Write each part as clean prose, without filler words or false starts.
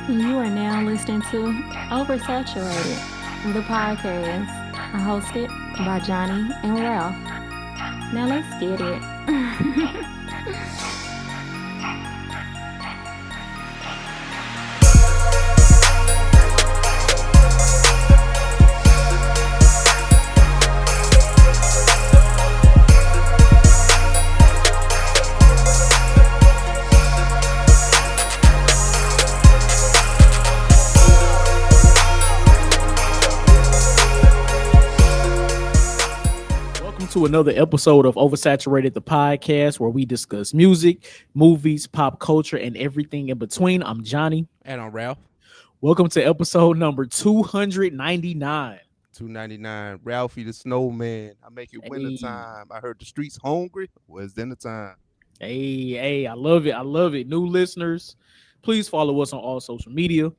You are now listening to Oversaturated, the podcast, hosted by Johnny and Ralph. Now let's get it. To another episode of Oversaturated, the podcast, where we discuss music, movies, pop culture, and everything in between. I'm Johnny. And I'm Ralph. Welcome to episode number 299. 299. Ralphie the Snowman. I make it winter time. I heard the streets hungry. Well, it's dinner time. Hey, I love it. I love it. New listeners, please follow us on all social media.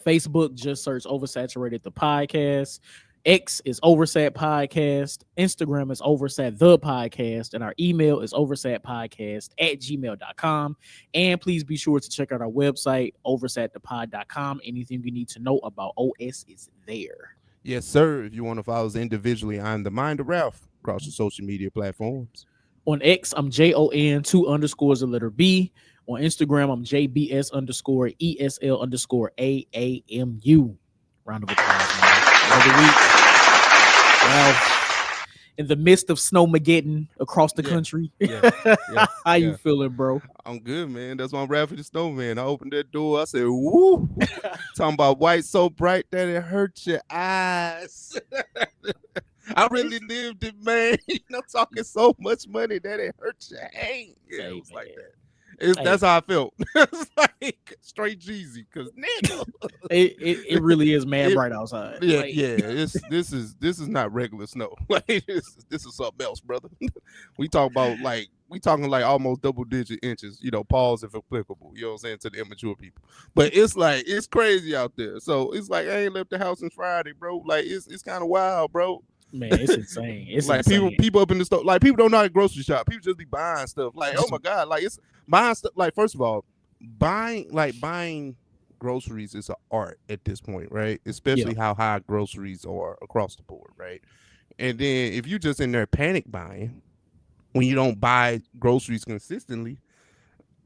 Facebook, just search Oversaturated, the podcast. X is Oversat Podcast. Instagram is Oversat the Podcast. And our email is oversatpodcast@gmail.com. And please be sure to check out our website, oversatthepod.com. Anything you need to know about OS is there. Yes, sir. If you want to follow us individually, I'm the Mind of Ralph across the social media platforms. On X, I'm JON2_B. On Instagram, I'm JBS_ESL_AAMU. Round of applause, man. Another week. Ralph, in the midst of snowmageddon across the country. How you feeling, bro? I'm good, man. That's why I'm Ralphie the Snowman. I opened that door. I said, woo. Talking about white so bright that it hurts your eyes. I really lived it, man. Talking so much money that it hurts your hand. Yeah, it was like that. That's how I felt. It's like straight Jeezy, cause nigga, it really is man bright outside. Yeah, This is not regular snow. Like this is something else, brother. We talking like almost double-digit inches. Pause if applicable. You know what I'm saying, to the immature people. But it's crazy out there. So it's like I ain't left the house since Friday, bro. Like it's kind of wild, bro. Man, it's insane. It's like insane. people up in the store, like people don't know how to grocery shop. People just be buying stuff. Like, oh my god, like it's buying stuff. Like, first of all, buying groceries is an art at this point, right? Especially how high groceries are across the board, right? And then if you just in there panic buying when you don't buy groceries consistently,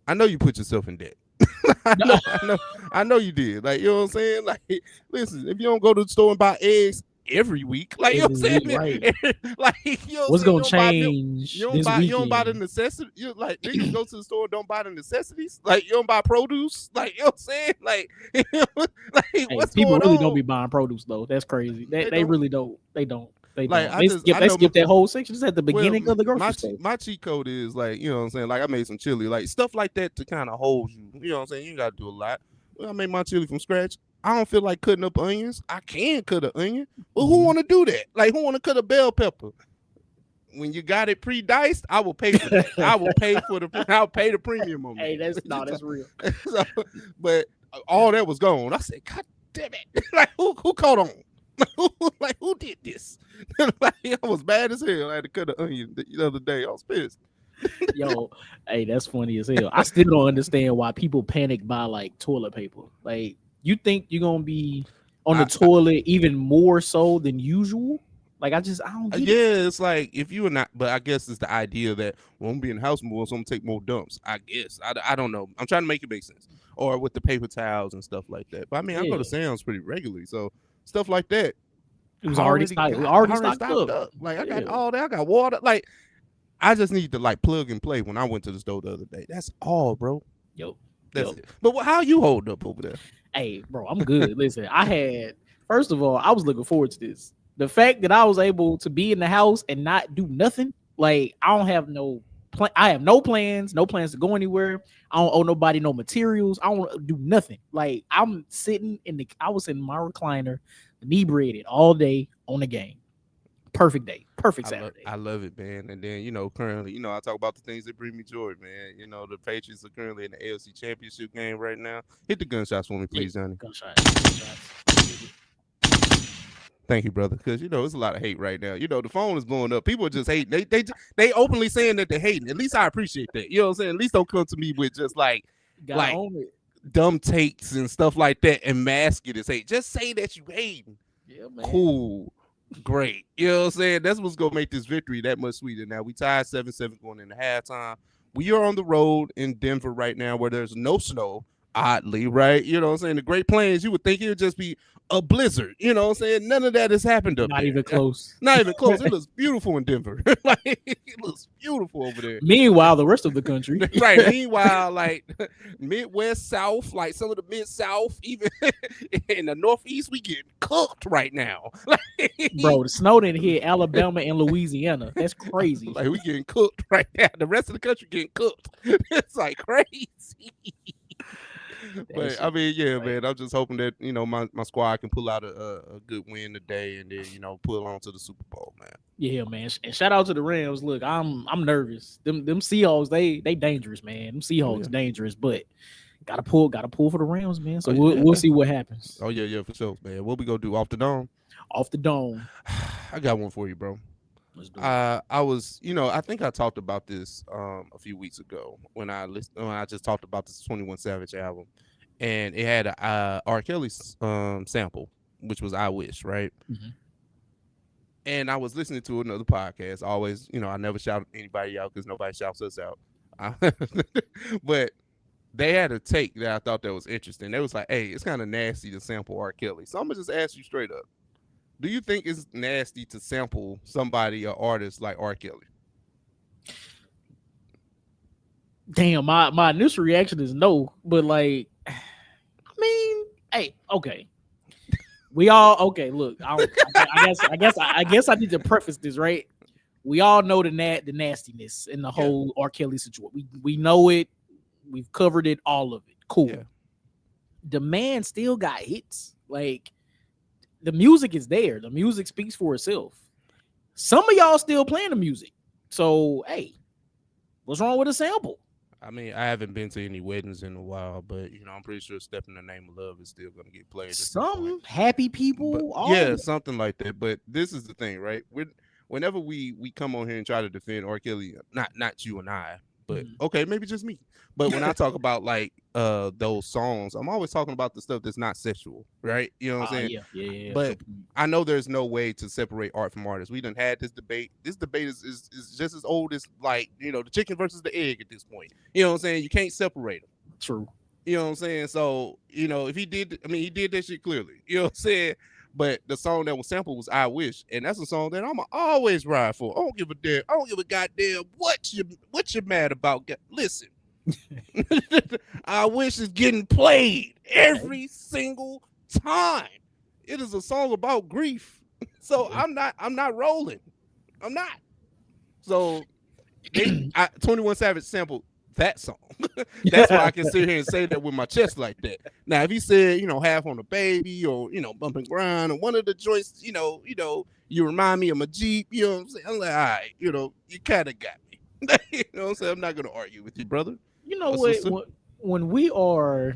I know you put yourself in debt. I know you did. Like, you know what I'm saying? Like, listen, if you don't go to the store and buy eggs every week, like, you know what I'm saying? Right. Like, you know what's gonna change? You don't buy the necessity. You like niggas go to the store, don't buy the necessities. Like, you don't buy produce. Like, you know what I'm saying? Like, what's people going really on? don't be buying produce though. That's crazy. They really don't. They don't. They skip that whole section just at the beginning of the grocery store. My cheat code is like, you know what I'm saying? Like, I made some chili, like stuff like that to kind of hold you. You know what I'm saying? You ain't gotta do a lot. Well, I made my chili from scratch. I don't feel like cutting up onions. I can cut an onion, but who want to do that? Like, who want to cut a bell pepper? When you got it pre-diced, I will pay for that. I'll pay the premium on it. Hey, that's real. So, but all that was gone. I said, God damn it! Like, who caught on? Like, who did this? Like, I was mad as hell. I had to cut an onion the other day. I was pissed. Yo, hey, that's funny as hell. I still don't understand why people panic buy like toilet paper. Like, you think you're gonna be on the toilet even more so than usual? Like, I don't get it. It's like if you are not, but I guess it's the idea that I'm gonna be in the house more, so I'm gonna take more dumps. I guess I don't know. I'm trying to make it make sense. Or with the paper towels and stuff like that. But I mean, I go to Sam's pretty regularly, so stuff like that. It was already stocked. We already stocked up. Like, I got all that. I got water. Like, I just need to like plug and play when I went to the store the other day. That's all, bro. That's it. But how you hold up over there? Hey, bro, I'm good. Listen, first of all, I was looking forward to this. The fact that I was able to be in the house and not do nothing, like, I don't have no plan. I have no plans to go anywhere. I don't owe nobody no materials. I don't do nothing. Like, I was sitting in my recliner, inebriated all day on the game. Perfect day. Perfect Saturday. I love it, man. And then, currently, I talk about the things that bring me joy, man. The Patriots are currently in the AFC Championship game right now. Hit the gunshots for me, please, Johnny. Gunshots. Thank you, brother. Because, it's a lot of hate right now. The phone is blowing up. People are just hating. They openly saying that they're hating. At least I appreciate that. You know what I'm saying? At least don't come to me with just like dumb takes and stuff like that and mask it as hate. Just say that you hating. Yeah, man. Cool. Great. You know what I'm saying? That's what's gonna make this victory that much sweeter. Now we tied 7-7 going into halftime. We are on the road in Denver right now where there's no snow, oddly, right? You know what I'm saying? The Great Plains, you would think it would just be a blizzard. You know what I'm saying? None of that has happened up Not there. even close. Not even close. It looks beautiful in Denver. Like, it looks beautiful over there. Meanwhile, the rest of the country. Right. Meanwhile, like Midwest, South, like some of the Mid-South, even in the Northeast, we getting cooked right now. Bro, the snow didn't hit Alabama and Louisiana. That's crazy. Like we getting cooked right now. The rest of the country getting cooked. It's like crazy. But I mean, yeah, man. I'm just hoping that my squad can pull out a good win today, and then pull on to the Super Bowl, man. Yeah, man. And shout out to the Rams. Look, I'm nervous. Them Seahawks, they dangerous, man. Them Seahawks dangerous, but gotta pull for the Rams, man. So we'll see what happens. Oh yeah, for sure, man. What we gonna do off the dome? Off the dome. I got one for you, bro. Let's do it. I was, I think I talked about this a few weeks ago when I just talked about this 21 Savage album, and it had a R. Kelly sample, which was "I Wish," right? Mm-hmm. And I was listening to another podcast. Always, I never shout anybody out because nobody shouts us out. But they had a take that I thought that was interesting. They was like, "Hey, it's kind of nasty to sample R. Kelly." So I'm gonna just ask you straight up. Do you think it's nasty to sample somebody or artist like R. Kelly? Damn, my initial reaction is no, but like, I mean, hey, okay. We all okay. Look, I guess I need to preface this, right? We all know the nastiness in the whole R. Kelly situation. We know it. We've covered it, all of it. Cool. Yeah. The man still got hits. Like, the music is there. The music speaks for itself. Some of y'all still playing the music. So, hey, what's wrong with a sample? I mean, I haven't been to any weddings in a while, but I'm pretty sure "Step in the Name of Love" is still going to get played. Some happy people, something like that. But this is the thing, right? Whenever we come on here and try to defend R. Kelly, not you and I, but okay, maybe just me. But when I talk about like those songs, I'm always talking about the stuff that's not sexual, right? You know what I'm saying? Yeah. But I know there's no way to separate art from artists. We done had this debate. This debate is just as old as like the chicken versus the egg at this point. You know what I'm saying? You can't separate them. True. You know what I'm saying? So if he did, he did that shit clearly. You know what I'm saying? But the song that was sampled was "I Wish," and that's a song that I'm always ride for. I don't give a damn. I don't give a goddamn what you mad about. Listen. "I Wish" is getting played every single time. It is a song about grief. So I'm not rolling. I'm not. So 21 Savage sampled that song. That's why I can sit here and say that with my chest like that. Now, if he said, "Half on a Baby" or Bump and Grind, or one of the joints, you remind me of my Jeep, you know what I'm saying? I'm like, all right, you kind of got me. You know what I'm saying? I'm not gonna argue with you, brother. You know what? When we are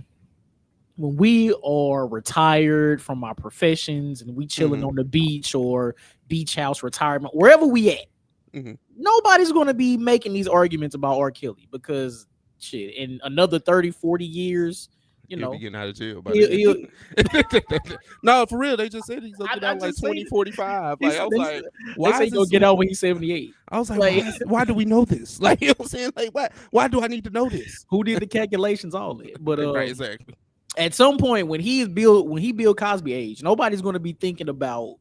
retired from our professions and we chilling on the beach or beach house retirement, wherever we at, nobody's going to be making these arguments about R. Kelly because shit, in another 30, 40 years, he'll be getting out of jail. No, for real. They just said he's gonna get out like 2045. Like, I was like, why is he gonna get out when he's 78? I was like, why do we know this? Like, you know what I'm saying? Like, why do I need to know this? Who did the calculations? All that. But right, exactly. At some point when he Bill Cosby age, nobody's gonna be thinking about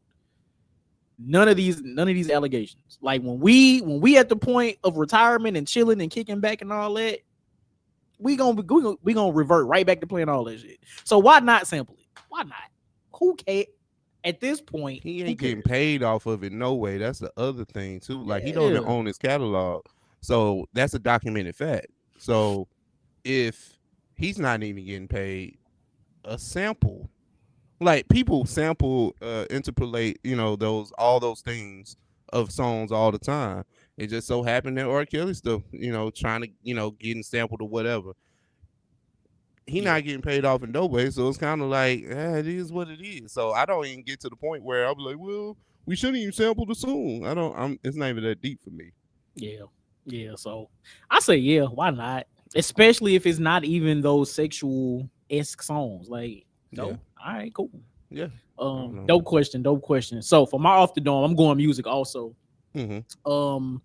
none of these allegations. Like when we at the point of retirement and chilling and kicking back and all that, we gonna revert right back to playing all that shit. So why not sample it? Why not? Who cares? At this point, he ain't getting paid off of it. No way. That's the other thing too. Like he don't even own his catalog, so that's a documented fact. So if he's not even getting paid, a sample, like people sample, interpolate, all those things of songs all the time. It just so happened that R. Kelly still, trying to, getting sampled or whatever. He not getting paid off in no way, so it's kind of like, it is what it is. So I don't even get to the point where I'll be like, well, we shouldn't even sample the song. It's not even that deep for me. Yeah. So I say, why not? Especially if it's not even those sexual esque songs. Like, no, Yeah. all right, cool. Yeah. Dope question. So for my off the dome, I'm going music also. Mm-hmm.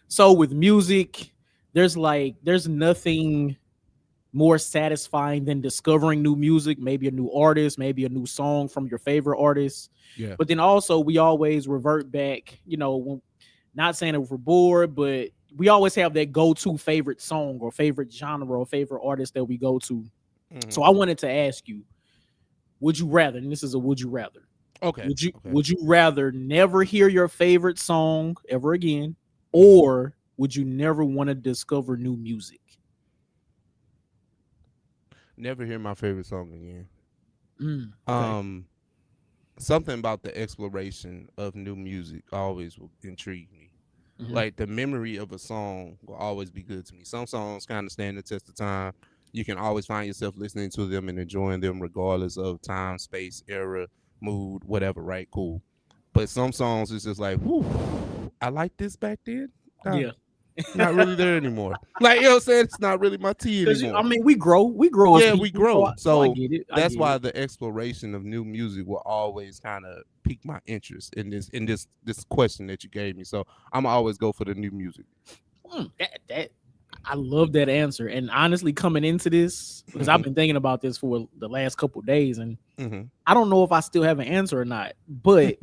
So with music, there's nothing more satisfying than discovering new music, maybe a new artist, maybe a new song from your favorite artist. Yeah. But then also we always revert back, not saying if we're bored, but we always have that go-to favorite song or favorite genre or favorite artist that we go to. Mm-hmm. So I wanted to ask you, would you rather, and this is a would you rather. Okay. Would you rather never hear your favorite song ever again, Mm-hmm. or would you never want to discover new music? Never hear my favorite song again. Okay. Something about the exploration of new music always will intrigue me. Mhm. Like the memory of a song will always be good to me. Some songs kind of stand the test of time. You can always find yourself listening to them and enjoying them regardless of time, space, era, mood, whatever, right? Cool. But some songs is just like, whew, I like this back then. Yeah. Not really there anymore. Like, you know what I'm saying? It's not really my tea anymore. I mean, we grow as Yeah, people, we grow. so I So get it. that's why the exploration of new music will always kind of pique my interest in this question that you gave me. So I'm always go for the new music. That I love that answer. And honestly, coming into this, because I've been thinking about this for the last couple of days, and I don't know if I still have an answer or not, but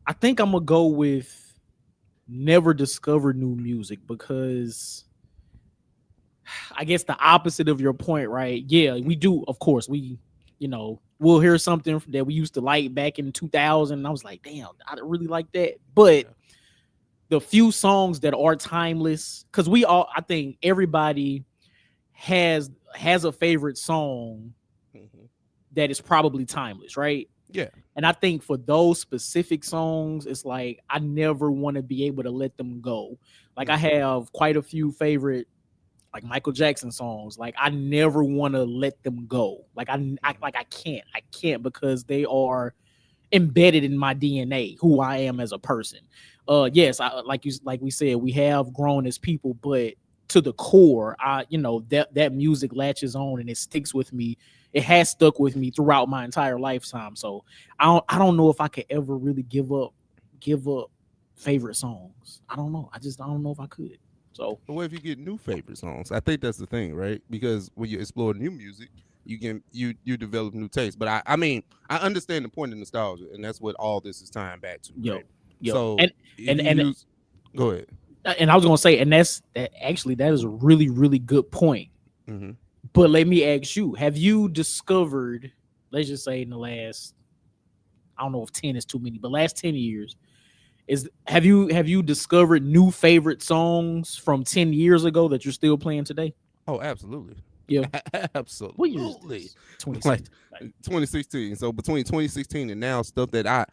I think I'm gonna go with never discover new music, because I guess the opposite of your point, right? Yeah, we do. Of course, we'll hear something that we used to like back in 2000. And I was like, damn, I really like that. But the few songs that are timeless, because I think everybody has a favorite song that is probably timeless, right? Yeah. And I think for those specific songs, it's like I never want to be able to let them go. Like I have quite a few favorite, like Michael Jackson songs. Like I never want to let them go. Like I can't, because they are embedded in my DNA, who I am as a person. Yes, like we said, we have grown as people, but to the core, that music latches on and it sticks with me. It has stuck with me throughout my entire lifetime. So I don't know if I could ever really give up favorite songs. I don't know. I don't know if I could. So But what if you get new favorite songs? I think that's the thing, right? Because when you explore new music, you develop new tastes. But I mean, I understand the point of nostalgia, and that's what all this is tying back to, right? So go ahead. And I was gonna say, and that is a really, really good point. But let me ask you, have you discovered, let's just say in the last, I don't know if 10 is too many, but last 10 years, have you discovered new favorite songs from 10 years ago that you're still playing today? Oh, absolutely. Yeah. Absolutely. What year is this? 2016. So between 2016 and now, stuff that I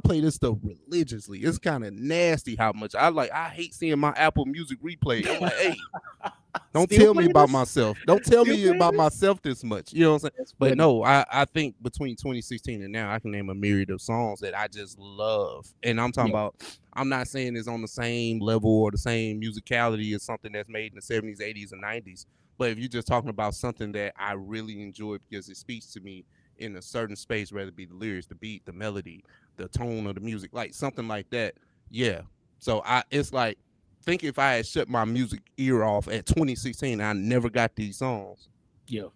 play this stuff religiously. It's kind of nasty how much I hate seeing my Apple Music replay. I'm like, hey, don't tell me about myself. Don't tell me about myself this much. You know what I'm saying? But no, I think between 2016 and now, I can name a myriad of songs that I just love. And I'm talking about, I'm not saying it's on the same level or the same musicality as something that's made in the 70s, 80s, and 90s. But if you're just talking about something that I really enjoy because it speaks to me in a certain space, whether it be the lyrics, the beat, the melody, the tone of the music, like something like that. Yeah. So it's like, think if I had shut my music ear off at 2016, I never got these songs. Yeah.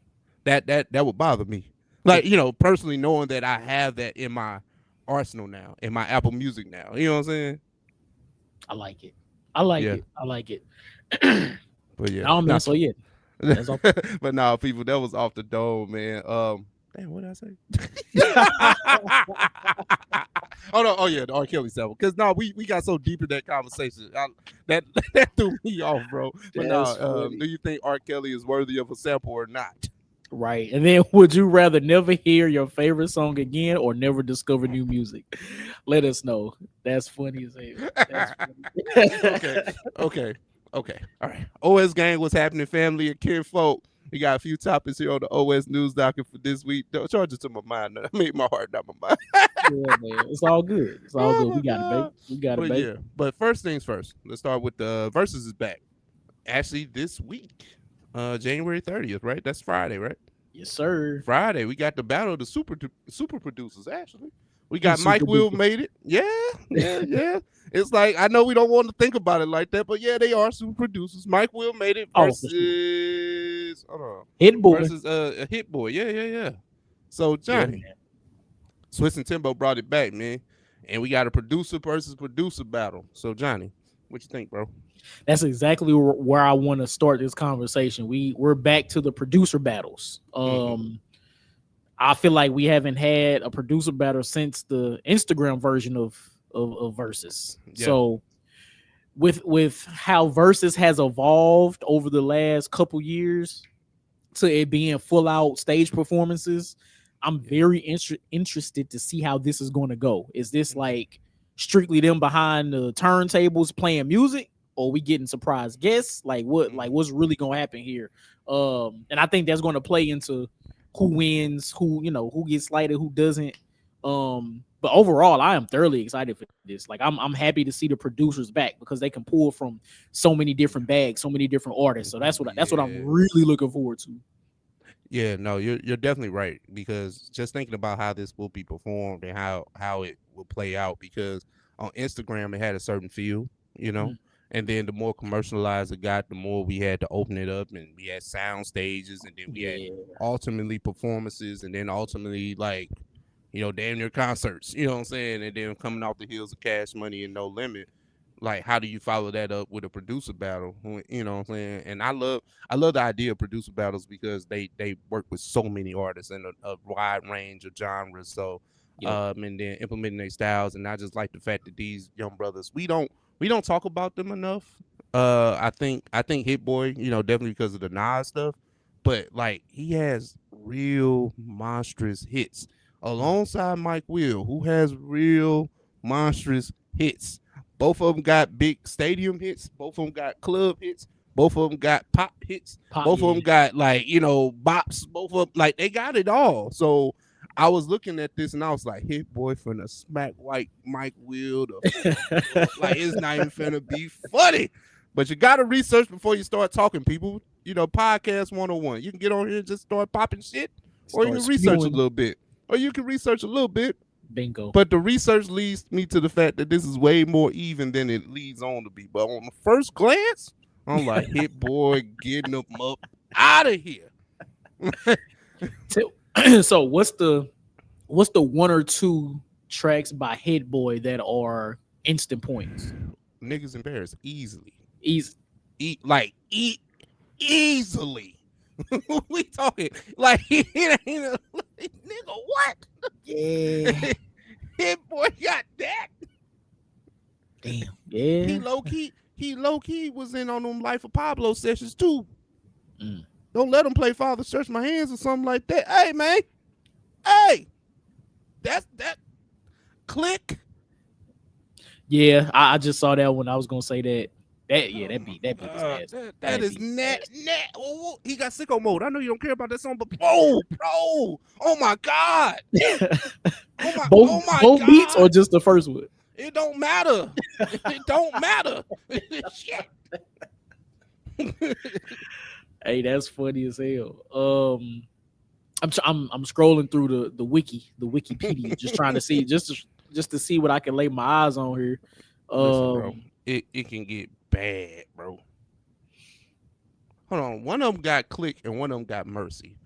That would bother me. Like, personally knowing that I have that in my arsenal now, in my Apple Music now. You know what I'm saying? I like it. I like it. But yeah. Oh man, so yeah. That's all. But no, people, that was off the dome, man. Damn, what did I say? Oh yeah, the R. Kelly sample. Because no, we got so deep in that conversation. That threw me off, bro. But no, do you think R. Kelly is worthy of a sample or not? Right. And then would you rather never hear your favorite song again or never discover new music? Let us know. That's funny as hell. That's funny. Okay. All right. OS gang, what's happening, family and kinfolk? We got a few topics here on the OS news docket for this week. Don't charge it to my mind. I mean, my heart, not my mind. Yeah, man. It's all good. It's all good. We got it, baby. We got it, baby. Yeah. But first things first. Let's start with the Verzuz is back. Actually, this week. January 30th, right? That's Friday, right? Yes, sir. Friday. We got the battle of the super producers. Actually, we got Super Mike Will duper. made it. Yeah. It's like I know we don't want to think about it like that, but yeah, they are super producers. Mike Will made it Oh, for sure. versus hold on Hit boy. versus a Hit Boy. Yeah. So Yeah, Johnny, man. Swiss and Timbo brought it back, man, and we got a producer versus producer battle. So Johnny, what you think, bro? That's exactly where I want to start this conversation. We're back to the producer battles. I feel like we haven't had a producer battle since the Instagram version of Verzuz. Yeah. So with how Verzuz has evolved over the last couple years to it being full out stage performances, I'm very interested to see how this is going to go. Is this like strictly them behind the turntables playing music, or we getting surprise guests? Like what's really going to happen here? And I think that's going to play into who wins, who gets slighted, who doesn't. But overall, I am thoroughly excited for this. Like I'm happy to see the producers back because they can pull from so many different bags, so many different artists. So that's what I'm really looking forward to. Yeah, no, you're definitely right, because just thinking about how this will be performed and how it will play out, because on Instagram it had a certain feel, and then the more commercialized it got, the more we had to open it up, and we had sound stages, and then we had ultimately performances, and then ultimately like damn near concerts, you know what I'm saying, and then coming off the heels of Cash Money and No Limit. Like, how do you follow that up with a producer battle? You know what I'm saying? And I love the idea of producer battles because they work with so many artists and a wide range of genres. So, and then implementing their styles. And I just like the fact that these young brothers, we don't talk about them enough. I think Hit Boy, definitely because of the Nas stuff, but like he has real monstrous hits alongside Mike Will, who has real monstrous hits. Both of them got big stadium hits. Both of them got club hits. Both of them got pop hits. Both of them got bops. Both of them, like, they got it all. So I was looking at this and I was like, Hit Boy finna smack white Mike Will. Like, it's not even finna be funny. But you gotta research before you start talking, people. Podcast 101. You can get on here and just start popping shit, or you can research a little bit. Bingo. But the research leads me to the fact that this is way more even than it leads on to be. But on the first glance, I'm like, Hit Boy getting them up out of here. So what's the one or two tracks by Hit Boy that are instant points? Niggas embarrassed easily. Easily. We talking like nigga, what? Yeah. Hit Boy got that. Damn. Yeah. He low key was in on them Life of Pablo sessions too. Don't let him play Father Search My Hands or something like that. Hey man. Hey. That's that click. Yeah, I just saw that one. I was gonna say that. That beat is ass. That is net. Oh, he got sicko mode. I know you don't care about that song, but bro, oh my god. Both god. beats or just the first one? It don't matter. It don't matter. Shit. Hey, that's funny as hell. I'm scrolling through the Wikipedia, just trying to see just to see what I can lay my eyes on here. Listen, bro, it can get bad, bro. Hold on, one of them got Click and one of them got Mercy.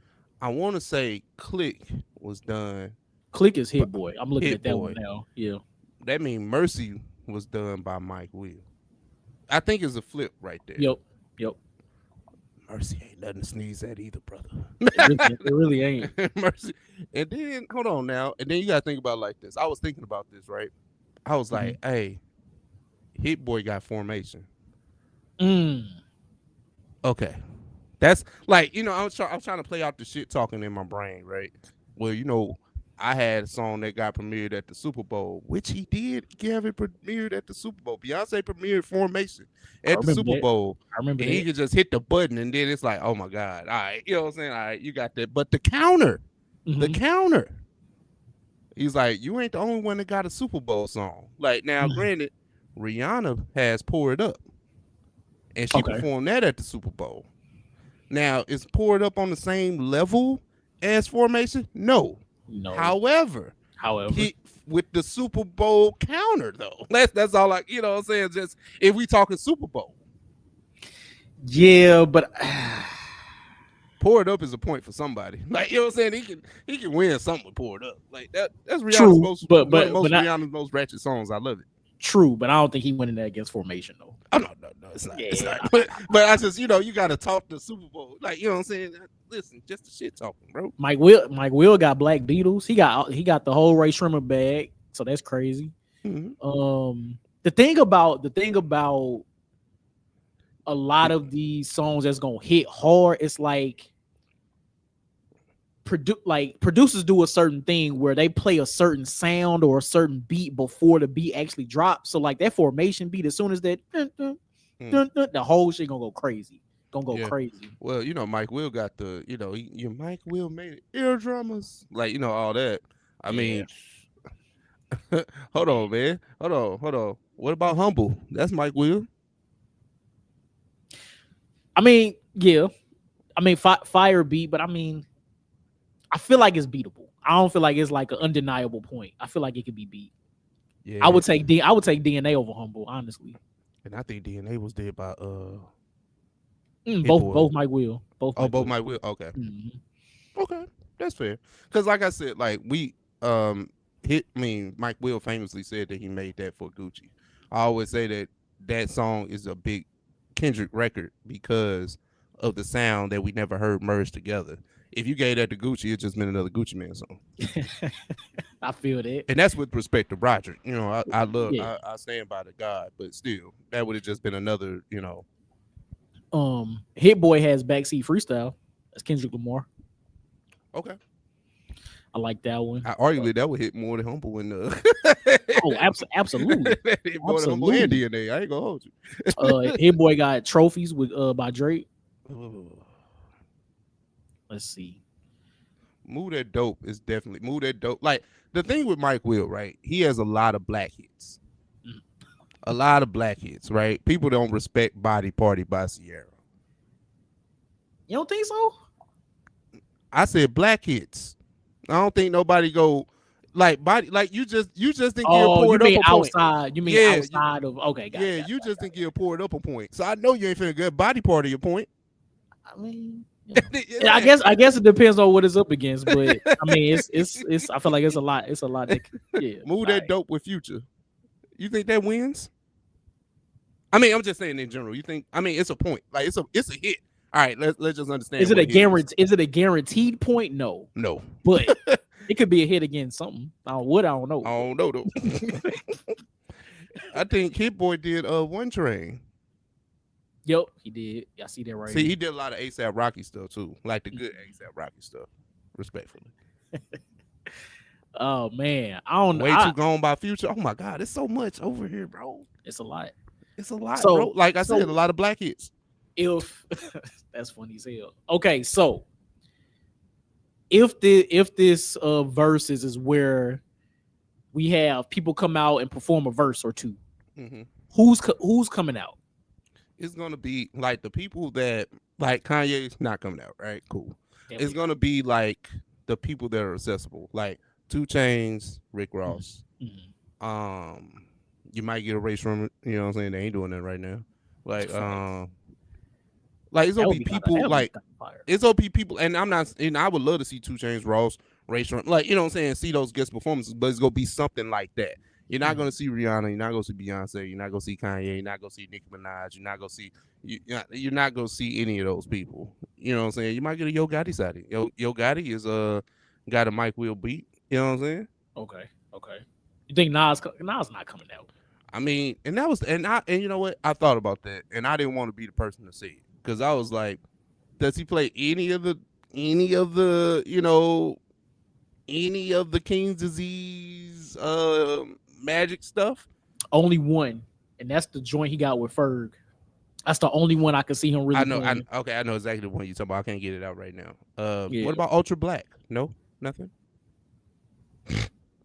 I want to say Click was done. Click is Hit Boy. I'm looking at that one now. Yeah, that means Mercy was done by Mike Will. I think it's a flip right there. Yep. Mercy ain't nothing to sneeze at either, brother. It really ain't. Mercy. And then hold on now, and then you gotta think about it like this. I was thinking about this, right? I was like, hey, Hit Boy got Formation. Okay. That's like, I was trying to play out the shit talking in my brain, right? Well, I had a song that got premiered at the Super Bowl, which he did have it premiered at the Super Bowl. Beyonce premiered Formation at the Super Bowl. I remember and he could just hit the button, and then it's like, oh my God. All right. You know what I'm saying? All right, you got that. But the counter, he's like, you ain't the only one that got a Super Bowl song. Like, now, granted, Rihanna has Pour It Up, and she performed that at the Super Bowl. Now, is Poured Up on the same level as Formation? No. However, he with the Super Bowl counter though. That's all like, you know what I'm saying? Just if we talking Super Bowl. Yeah, but Poured Up is a point for somebody. Like, you know what I'm saying? He can win something with Poured Up. Like that's Rihanna's one of Rihanna's most ratchet songs. I love it. True, but I don't think he winning that against Formation though. Oh no, it's not. Yeah. It's not. But I just, you know, you gotta talk the Super Bowl. Like, you know what I'm saying? Listen, just the shit talking, bro. Mike Will got Black Beatles. He got the whole Ray Shrimmer bag, so that's crazy. Mm-hmm. The thing about a lot of these songs that's gonna hit hard, it's like producers do a certain thing where they play a certain sound or a certain beat before the beat actually drops. So like that Formation beat, as soon as that the whole shit gonna go crazy. Crazy. Well, you know, Mike Will got the, you know, Mike Will made it eardrummers, like, you know, all that. I mean, hold on, man. Hold on. What about Humble? That's Mike Will. I mean, yeah. I mean, fire beat, but I mean, I feel like it's beatable. I don't feel like it's like an undeniable point. I feel like it could be beat. Yeah. I would take DNA over Humble, honestly. And I think DNA was dead by both Mike Will. Both Mike Will. Okay. Mm-hmm. Okay. That's fair. Because like I said, like Mike Will famously said that he made that for Gucci. I always say that song is a big Kendrick record because of the sound that we never heard merged together. If you gave that to Gucci, it just meant another Gucci Mane song. I feel that. And that's with respect to Broderick. You know, I stand by the God, but still, that would have just been another, you know. Hit Boy has Backseat Freestyle. That's Kendrick Lamar. Okay. I like that one. Arguably, that would hit more than Humble in the. Absolutely. More than Humble and DNA. I ain't gonna hold you. Hit Boy got Trophies with by Drake. Let's see. Move That Dope is definitely Move That Dope. Like the thing with Mike Will, right? He has a lot of black hits. A lot of black hits, right? People don't respect Body Party by Sierra. You don't think so? I said black hits. I don't think nobody go like body like you just didn't get Poured Up a outside. Point. You mean outside of okay, got you just didn't get Poured Up a point. So I know you ain't finna get Body Party a point. I mean, yeah. I guess it depends on what it's up against, but I mean it's I feel like it's a lot. It's a lot. Move That Dope with Future. You think that wins? I mean, I'm just saying in general. You think? I mean, it's a point. Like it's a hit. All right, let's just understand. Is it a guarantee? Is it a guaranteed point? No. But it could be a hit against something. I don't know. I don't know though. I think Hit Boy did One Train. Yep, he did. I see that right. See, he did a lot of ASAP Rocky stuff too, like the good ASAP Rocky stuff. Respectfully. Oh man, I don't know. Way Too Gone by Future. Oh my God, it's so much over here, bro. It's a lot. It's a lot, bro. Like I said, a lot of black hits. If that's funny as hell. Okay, so if this Verzuz is where we have people come out and perform a verse or two, who's coming out? It's gonna be like the people that like Kanye's not coming out, right? Cool. It's gonna be like the people that are accessible, like 2 Chainz, Rick Ross. You might get a race from it. You know what I'm saying? They ain't doing that right now. Like it's gonna be people like it's gonna be people, and I would love to see 2 Chainz, Ross, Ray Shrunk, like, you know what I'm saying, see those guest performances, but it's gonna be something like that. You're not gonna see Rihanna, you're not gonna see Beyonce, you're not gonna see Kanye, you're not gonna see Nicki Minaj, you're not gonna see any of those people. You know what I'm saying? You might get a Yo Gotti side. Yo Gotti is got a Mike Will beat. You know what I'm saying? Okay. You think Nas not coming out? I mean, and you know what? I thought about that, and I didn't want to be the person to say it because I was like, does he play any of the King's Disease Magic stuff? Only one, and that's the joint he got with Ferg. That's the only one I can see him really. I know. I know exactly the one you're talking about. I can't get it out right now. What about Ultra Black? No, nothing.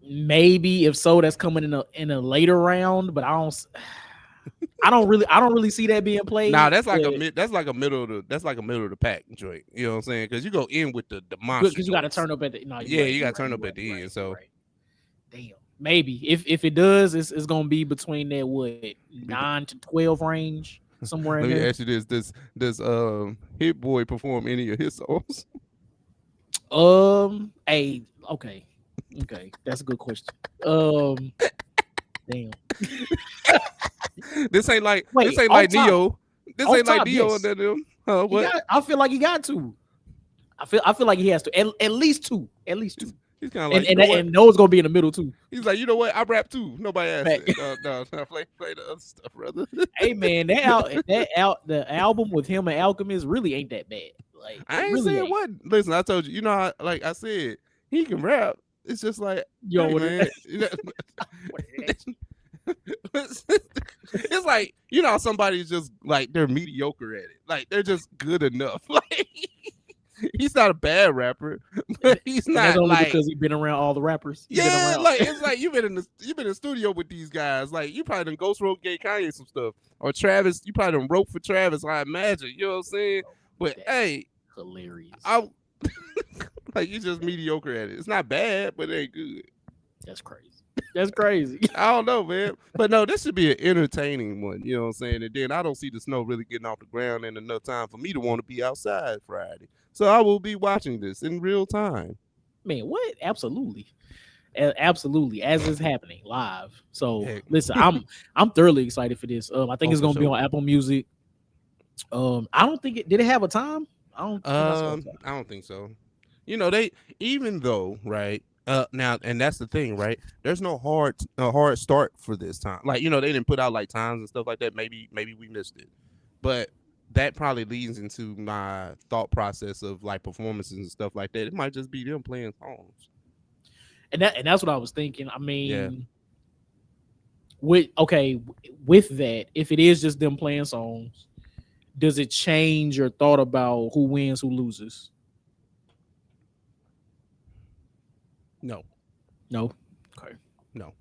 Maybe if so, that's coming in a later round. But I I don't really see that being played. Nah, that's like a middle of the pack joint. You know what I'm saying? Because you go in with the monster. Because you got to turn up at the you got to turn up at the end. So damn, maybe if it does, it's gonna be between that 9 to 12 range somewhere in there. Let me ask you this: Does Hit Boy perform any of his songs? Hey, okay, that's a good question. Damn. This ain't like Neo. This ain't like Neo and them. What? I feel like he got to. I feel like he has to. At least two. He's kind of like, and Noah's gonna be in the middle too. He's like, you know what? I rap too. Nobody asked it. No, play the other stuff, brother. Hey man, the album with him and Alchemist really ain't that bad. Like, I ain't saying what. Listen, I told you. You know, like I said, he can rap. It's just like, yo, hey, man. It's like, you know, somebody's just like they're mediocre at it. Like they're just good enough. Like he's not a bad rapper, but he's not that's only like because he's been around all the rappers. Yeah, like it's like you've been in the studio with these guys. Like you probably done Ghost Road gave Kanye some stuff, or Travis. You probably done wrote for Travis. I imagine. You know what I'm saying? But hey, hilarious. Like you just mediocre at it. It's not bad, but it ain't good. That's crazy. I don't know, man. But no, this should be an entertaining one. You know what I'm saying? And then I don't see the snow really getting off the ground in enough time for me to want to be outside Friday. So I will be watching this in real time. Man, what? Absolutely. As it's happening live. So listen, I'm thoroughly excited for this. I think it's gonna be on Apple Music. I don't think did it have a time? I don't think so. You know, even though, right? Now, and that's the thing, right? There's no hard start for this time. Like, you know, they didn't put out like times and stuff like that. Maybe we missed it, but that probably leads into my thought process of like performances and stuff like that. It might just be them playing songs, and that's what I was thinking. I mean, with that, if it is just them playing songs, does it change your thought about who wins, who loses? No. Okay. No.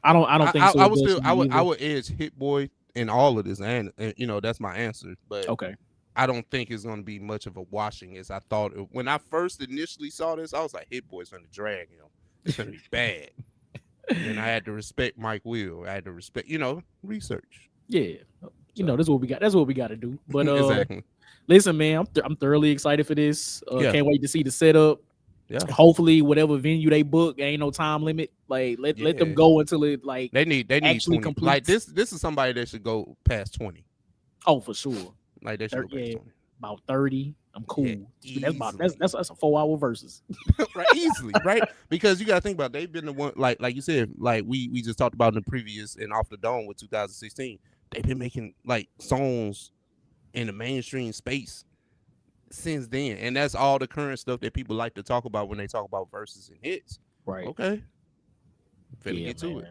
I don't think so. I would edge Hit Boy in all of this, and you know that's my answer. But okay, I don't think it's going to be much of a washing as I thought. When I first initially saw this, I was like, Hit Boy's going to drag him. It's going to be bad. And I had to respect Mike Will. I had to respect, research. Yeah, that's what we got. That's what we got to do. But exactly. Listen, man, I'm thoroughly excited for this. Can't wait to see the setup. Yeah. Hopefully, whatever venue they book, ain't no time limit. Like let them go until it like they need actually 20. Completes. Like this is somebody that should go past 20. Oh, for sure. Like they should go past 20. About 30. I'm cool. Yeah, that's a 4-hour Verzuz. Right, easily, right? Because you gotta think about they've been the one like you said, like we just talked about in the previous and Off the Dome with 2016. They've been making like songs in the mainstream space since then, and that's all the current stuff that people like to talk about when they talk about verses and hits. Right. Okay. Finna get to it.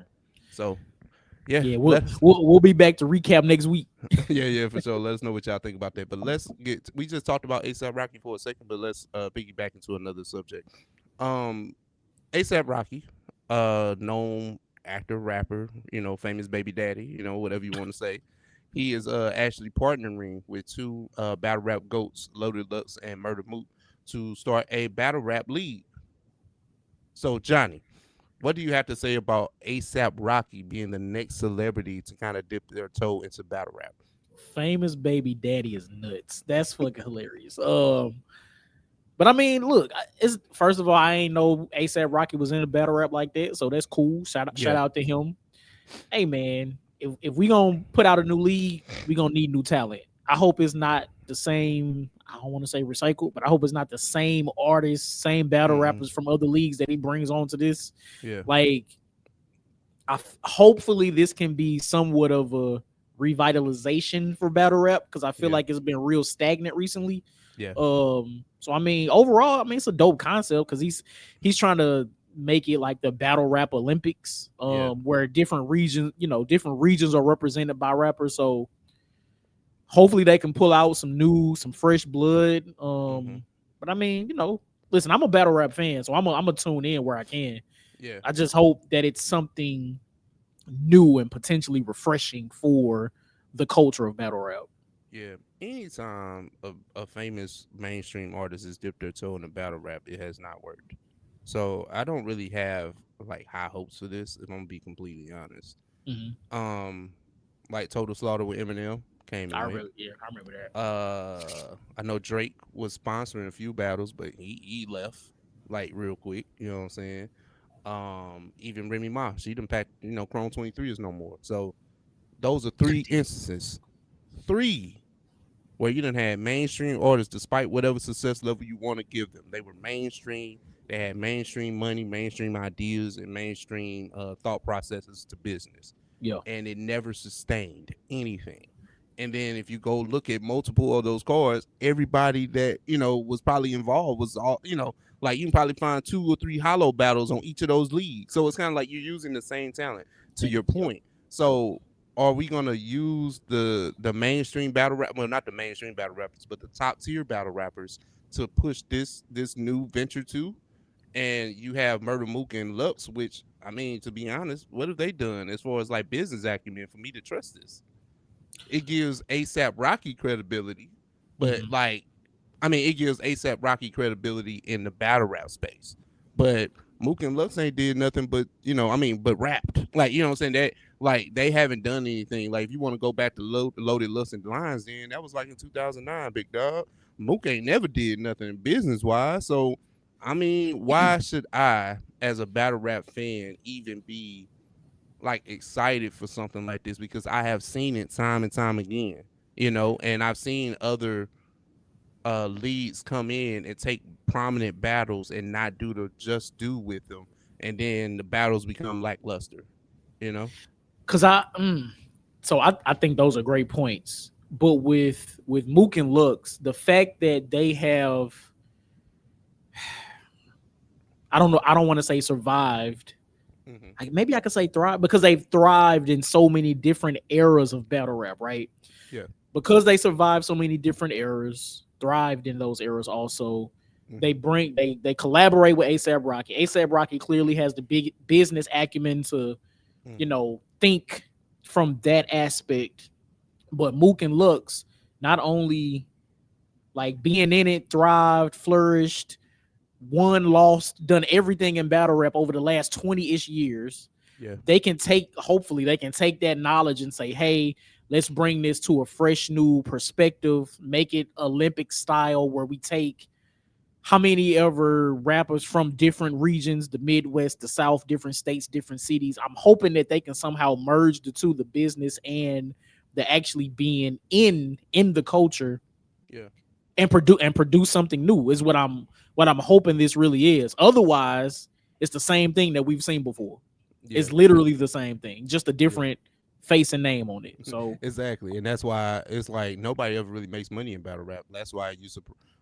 So yeah, we'll be back to recap next week. yeah, for sure. Let us know what y'all think about that. But we just talked about A$AP Rocky for a second, but let's piggyback into another subject. A$AP Rocky, known actor, rapper, famous baby daddy, whatever you want to say. He is actually partnering with two battle rap goats, Loaded Lux and Murder Mook, to start a battle rap league. So, Johnny, what do you have to say about A$AP Rocky being the next celebrity to kind of dip their toe into battle rap? Famous baby daddy is nuts. That's fucking hilarious. But I mean, look, first of all, I ain't know A$AP Rocky was in a battle rap like that, so that's cool. Shout out to him. Hey, man. If we gonna put out a new league, we gonna need new talent. I hope it's not the same. I don't want to say recycled, but I hope it's not the same artists, same battle rappers from other leagues that he brings on to this. Yeah, like hopefully this can be somewhat of a revitalization for battle rap because I feel like it's been real stagnant recently. Yeah. So I mean, overall, it's a dope concept because he's trying to make it like the battle rap Olympics, where different regions are represented by rappers. So hopefully they can pull out some fresh blood. But I mean, listen, I'm a battle rap fan, so I'm a tune in where I can. Yeah. I just hope that it's something new and potentially refreshing for the culture of battle rap. Yeah, anytime a famous mainstream artist has dipped their toe in the battle rap, it has not worked. So I don't really have like high hopes for this, if I'm gonna be completely honest. Mm-hmm. Um, like Total Slaughter with Eminem came and went. I remember that. I know Drake was sponsoring a few battles, but he left like real quick. You know what I'm saying? Even Remy Ma, she done packed. Chrome 23 is no more. So those are three instances. Three where you done had mainstream artists, despite whatever success level you want to give them. They were mainstream. They had mainstream money, mainstream ideas, and mainstream thought processes to business. Yeah, And it never sustained anything. And then if you go look at multiple of those cards, everybody that was probably involved was all like you can probably find 2 or 3 hollow battles on each of those leagues. So it's kind of like you're using the same talent. To your point. So are we gonna use the mainstream battle rap? Well, not the mainstream battle rappers, but the top tier battle rappers to push this new venture to? And you have Murder Mook and Lux, which I mean, to be honest, what have they done as far as like business acumen for me to trust this? It gives ASAP Rocky credibility, but like, I mean, it gives ASAP Rocky credibility in the battle rap space. But Mook and Lux ain't did nothing but but rapped. Like what I'm saying, that like they haven't done anything. Like if you want to go back to Loaded Lust and Lines, then that was like in 2009, big dog. Mook ain't never did nothing business wise. So I mean, why should I, as a battle rap fan, even be like excited for something like this? Because I have seen it time and time again, and I've seen other leads come in and take prominent battles and not do the just do with them, and then the battles become lackluster, because I think those are great points. But with Mook and Lux, the fact that they have, I don't know, I don't want to say survived. Maybe I could say thrive, because they've thrived in so many different eras of battle rap, right? Yeah. Because they survived so many different eras, thrived in those eras also. They collaborate with ASAP Rocky. ASAP Rocky clearly has the big business acumen to, think from that aspect. But Mook and Lux, not only like being in it, thrived, flourished, won, lost, done everything in battle rap over the last 20-ish years. Yeah. Hopefully they can take that knowledge and say, hey, let's bring this to a fresh new perspective, make it Olympic style, where we take how many ever rappers from different regions, the Midwest, the South, different states, different cities. I'm hoping that they can somehow merge the two, the business and the actually being in the culture. Yeah. And produce something new is what I'm hoping this really is. Otherwise, it's the same thing that we've seen before. Yeah. It's literally the same thing, just a different face and name on it. So exactly, and that's why it's like nobody ever really makes money in battle rap. That's why you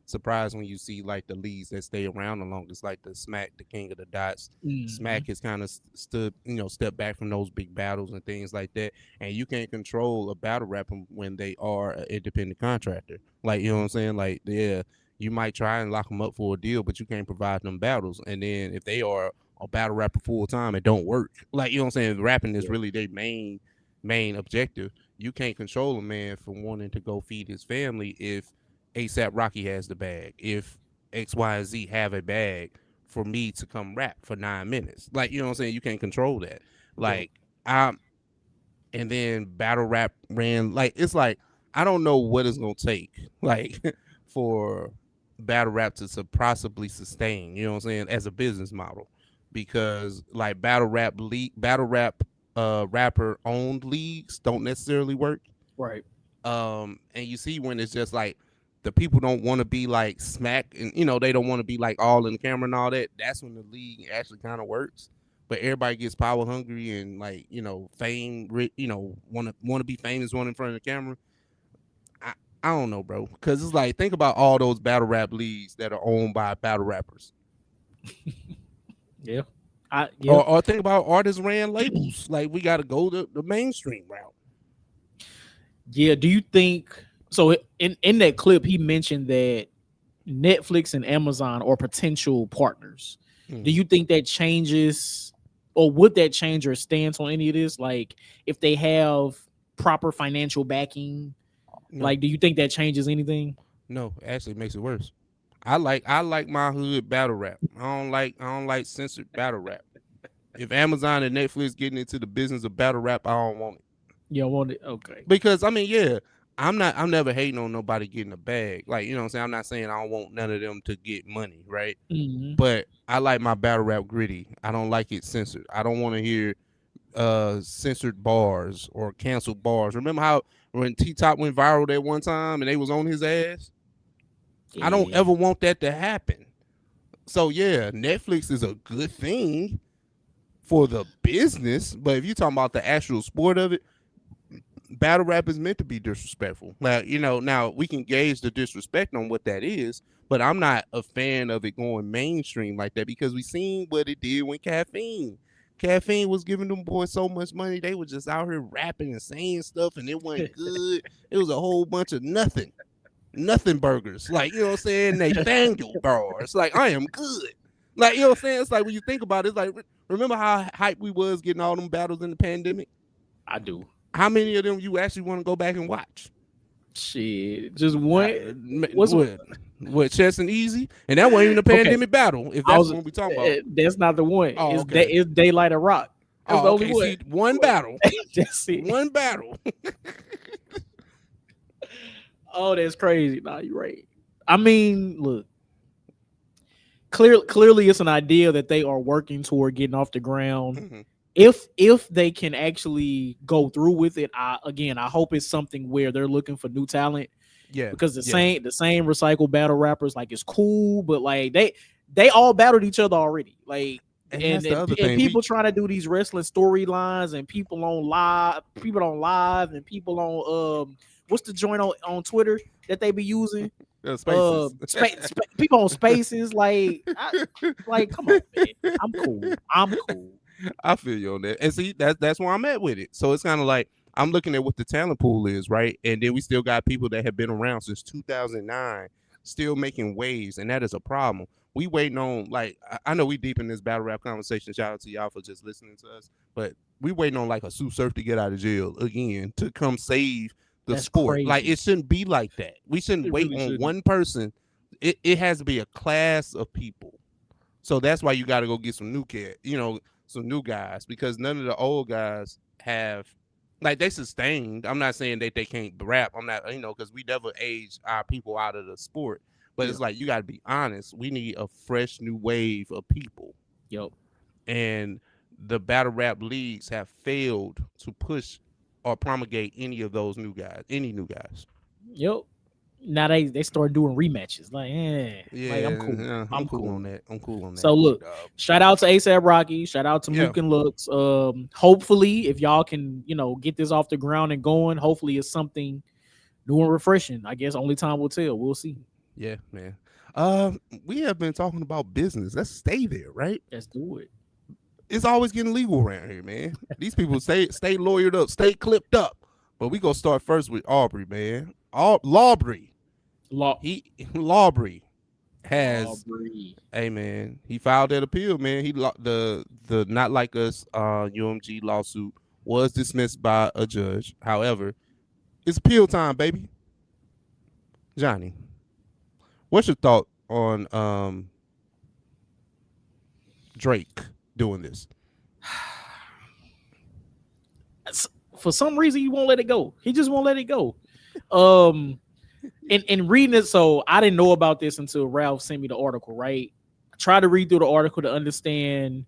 surprised when you see like the leads that stay around the longest, like the Smack, the King of the Dots. Smack has kind of stepped back from those big battles and things like that. And you can't control a battle rapper when they are an independent contractor. Like, what I'm saying? Like, yeah, you might try and lock them up for a deal, but you can't provide them battles. And then if they are a battle rapper full time, it don't work. Like, what I'm saying? Rapping is really their main objective. You can't control a man from wanting to go feed his family if ASAP Rocky has the bag, if X, Y, and Z have a bag for me to come rap for 9 minutes. Like, what I'm saying? You can't control that. Like, and then battle rap ran, like, it's like, I don't know what it's going to take, like, for battle rap to possibly sustain, what I'm saying, as a business model. Because, like, battle rap rapper owned leagues don't necessarily work. Right. And you see when it's just like the people don't want to be like Smack, and they don't want to be like all in the camera and all that. That's when the league actually kind of works. But everybody gets power hungry and like fame, want to be famous, one in front of the camera. I don't know, bro, because it's like, think about all those battle rap leagues that are owned by battle rappers. Yeah. Or think about artists ran labels. Like, we got to go the mainstream route. Yeah. Do you think so? In that clip, he mentioned that Netflix and Amazon are potential partners. Do you think that changes, or would that change your stance on any of this? Like, if they have proper financial backing? No, Like, do you think that changes anything? no, actually, it makes it worse. I like my hood battle rap. I don't like censored battle rap. If Amazon and Netflix getting into the business of battle rap, I don't want it. You don't want it? Okay. Because I mean, yeah, I'm never hating on nobody getting a bag. Like, you know what I'm saying? I'm not saying I don't want none of them to get money, right? Mm-hmm. But I like my battle rap gritty. I don't like it censored. I don't want to hear censored bars or canceled bars. Remember how when T Top went viral that one time and they was on his ass? I don't ever want that to happen. So yeah, Netflix is a good thing for the business, but if you're talking about the actual sport of it, battle rap is meant to be disrespectful. Now, now we can gauge the disrespect on what that is, but I'm not a fan of it going mainstream like that because we seen what it did when Caffeine was giving them boys so much money. They were just out here rapping and saying stuff and it wasn't good. It was a whole bunch of nothing burgers. Like, you know what I'm saying? Nathaniel bars. Like, I am good. Like, you know what I'm saying? It's like when you think about it, it's like, remember how hype we was getting all them battles in the pandemic? I do. How many of them you actually want to go back and watch? Shit, just one. What Chess and Easy? And that wasn't even a pandemic battle, if that's what we talking about. That's not the one. Oh, it's, okay. it's Daylight and Rock. That's the only one. See, one battle. That's it. One battle. Oh, that's crazy. Nah, you're right. I mean, look. Clearly, it's an idea that they are working toward getting off the ground. Mm-hmm. If they can actually go through with it, I hope it's something where they're looking for new talent. Yeah, because the same recycled battle rappers, like, it's cool, but like they all battled each other already. Like, and people trying to do these wrestling storylines, and people on live, and people on what's the joint on Twitter that they be using? Spaces. People on Spaces. Like, come on, man. I'm cool. I feel you on that. And see, that's where I'm at with it. So it's kind of like I'm looking at what the talent pool is, right? And then we still got people that have been around since 2009 still making waves, and that is a problem. We waiting on, like, I know we deep in this battle rap conversation. Shout out to y'all for just listening to us. But we waiting on, like, a Sue Surf to get out of jail again to come save the sport. Crazy. Like, it shouldn't be like that. We shouldn't wait on one person. It has to be a class of people. So that's why you got to go get some some new guys, because none of the old guys have, like, they sustained. I'm not saying that they can't rap. I'm not, because we never age our people out of the sport. But it's like, you got to be honest. We need a fresh new wave of people. Yep. And the battle rap leagues have failed to push or promulgate any of those new guys, Yep. Now they start doing rematches. Like, like, I'm cool. Yeah, I'm cool on that. I'm cool on that. So look, shout out to ASAP Rocky. Shout out to Mook and Lux. Hopefully, if y'all can, get this off the ground and going, hopefully it's something new and refreshing. I guess only time will tell. We'll see. Yeah, man. We have been talking about business. Let's stay there, right? Let's do it. It's always getting legal around here, man. These people stay lawyered up, stay clipped up. But we gonna start first with Aubrey, man. LAWBREY has, hey man, he filed that appeal, man. He the Not Like Us UMG lawsuit was dismissed by a judge. However, it's appeal time, baby. Johnny, what's your thought on Drake doing this? For some reason, he won't let it go. He just won't let it go. And reading it, so I didn't know about this until Ralph sent me the article, right? I tried to read through the article to understand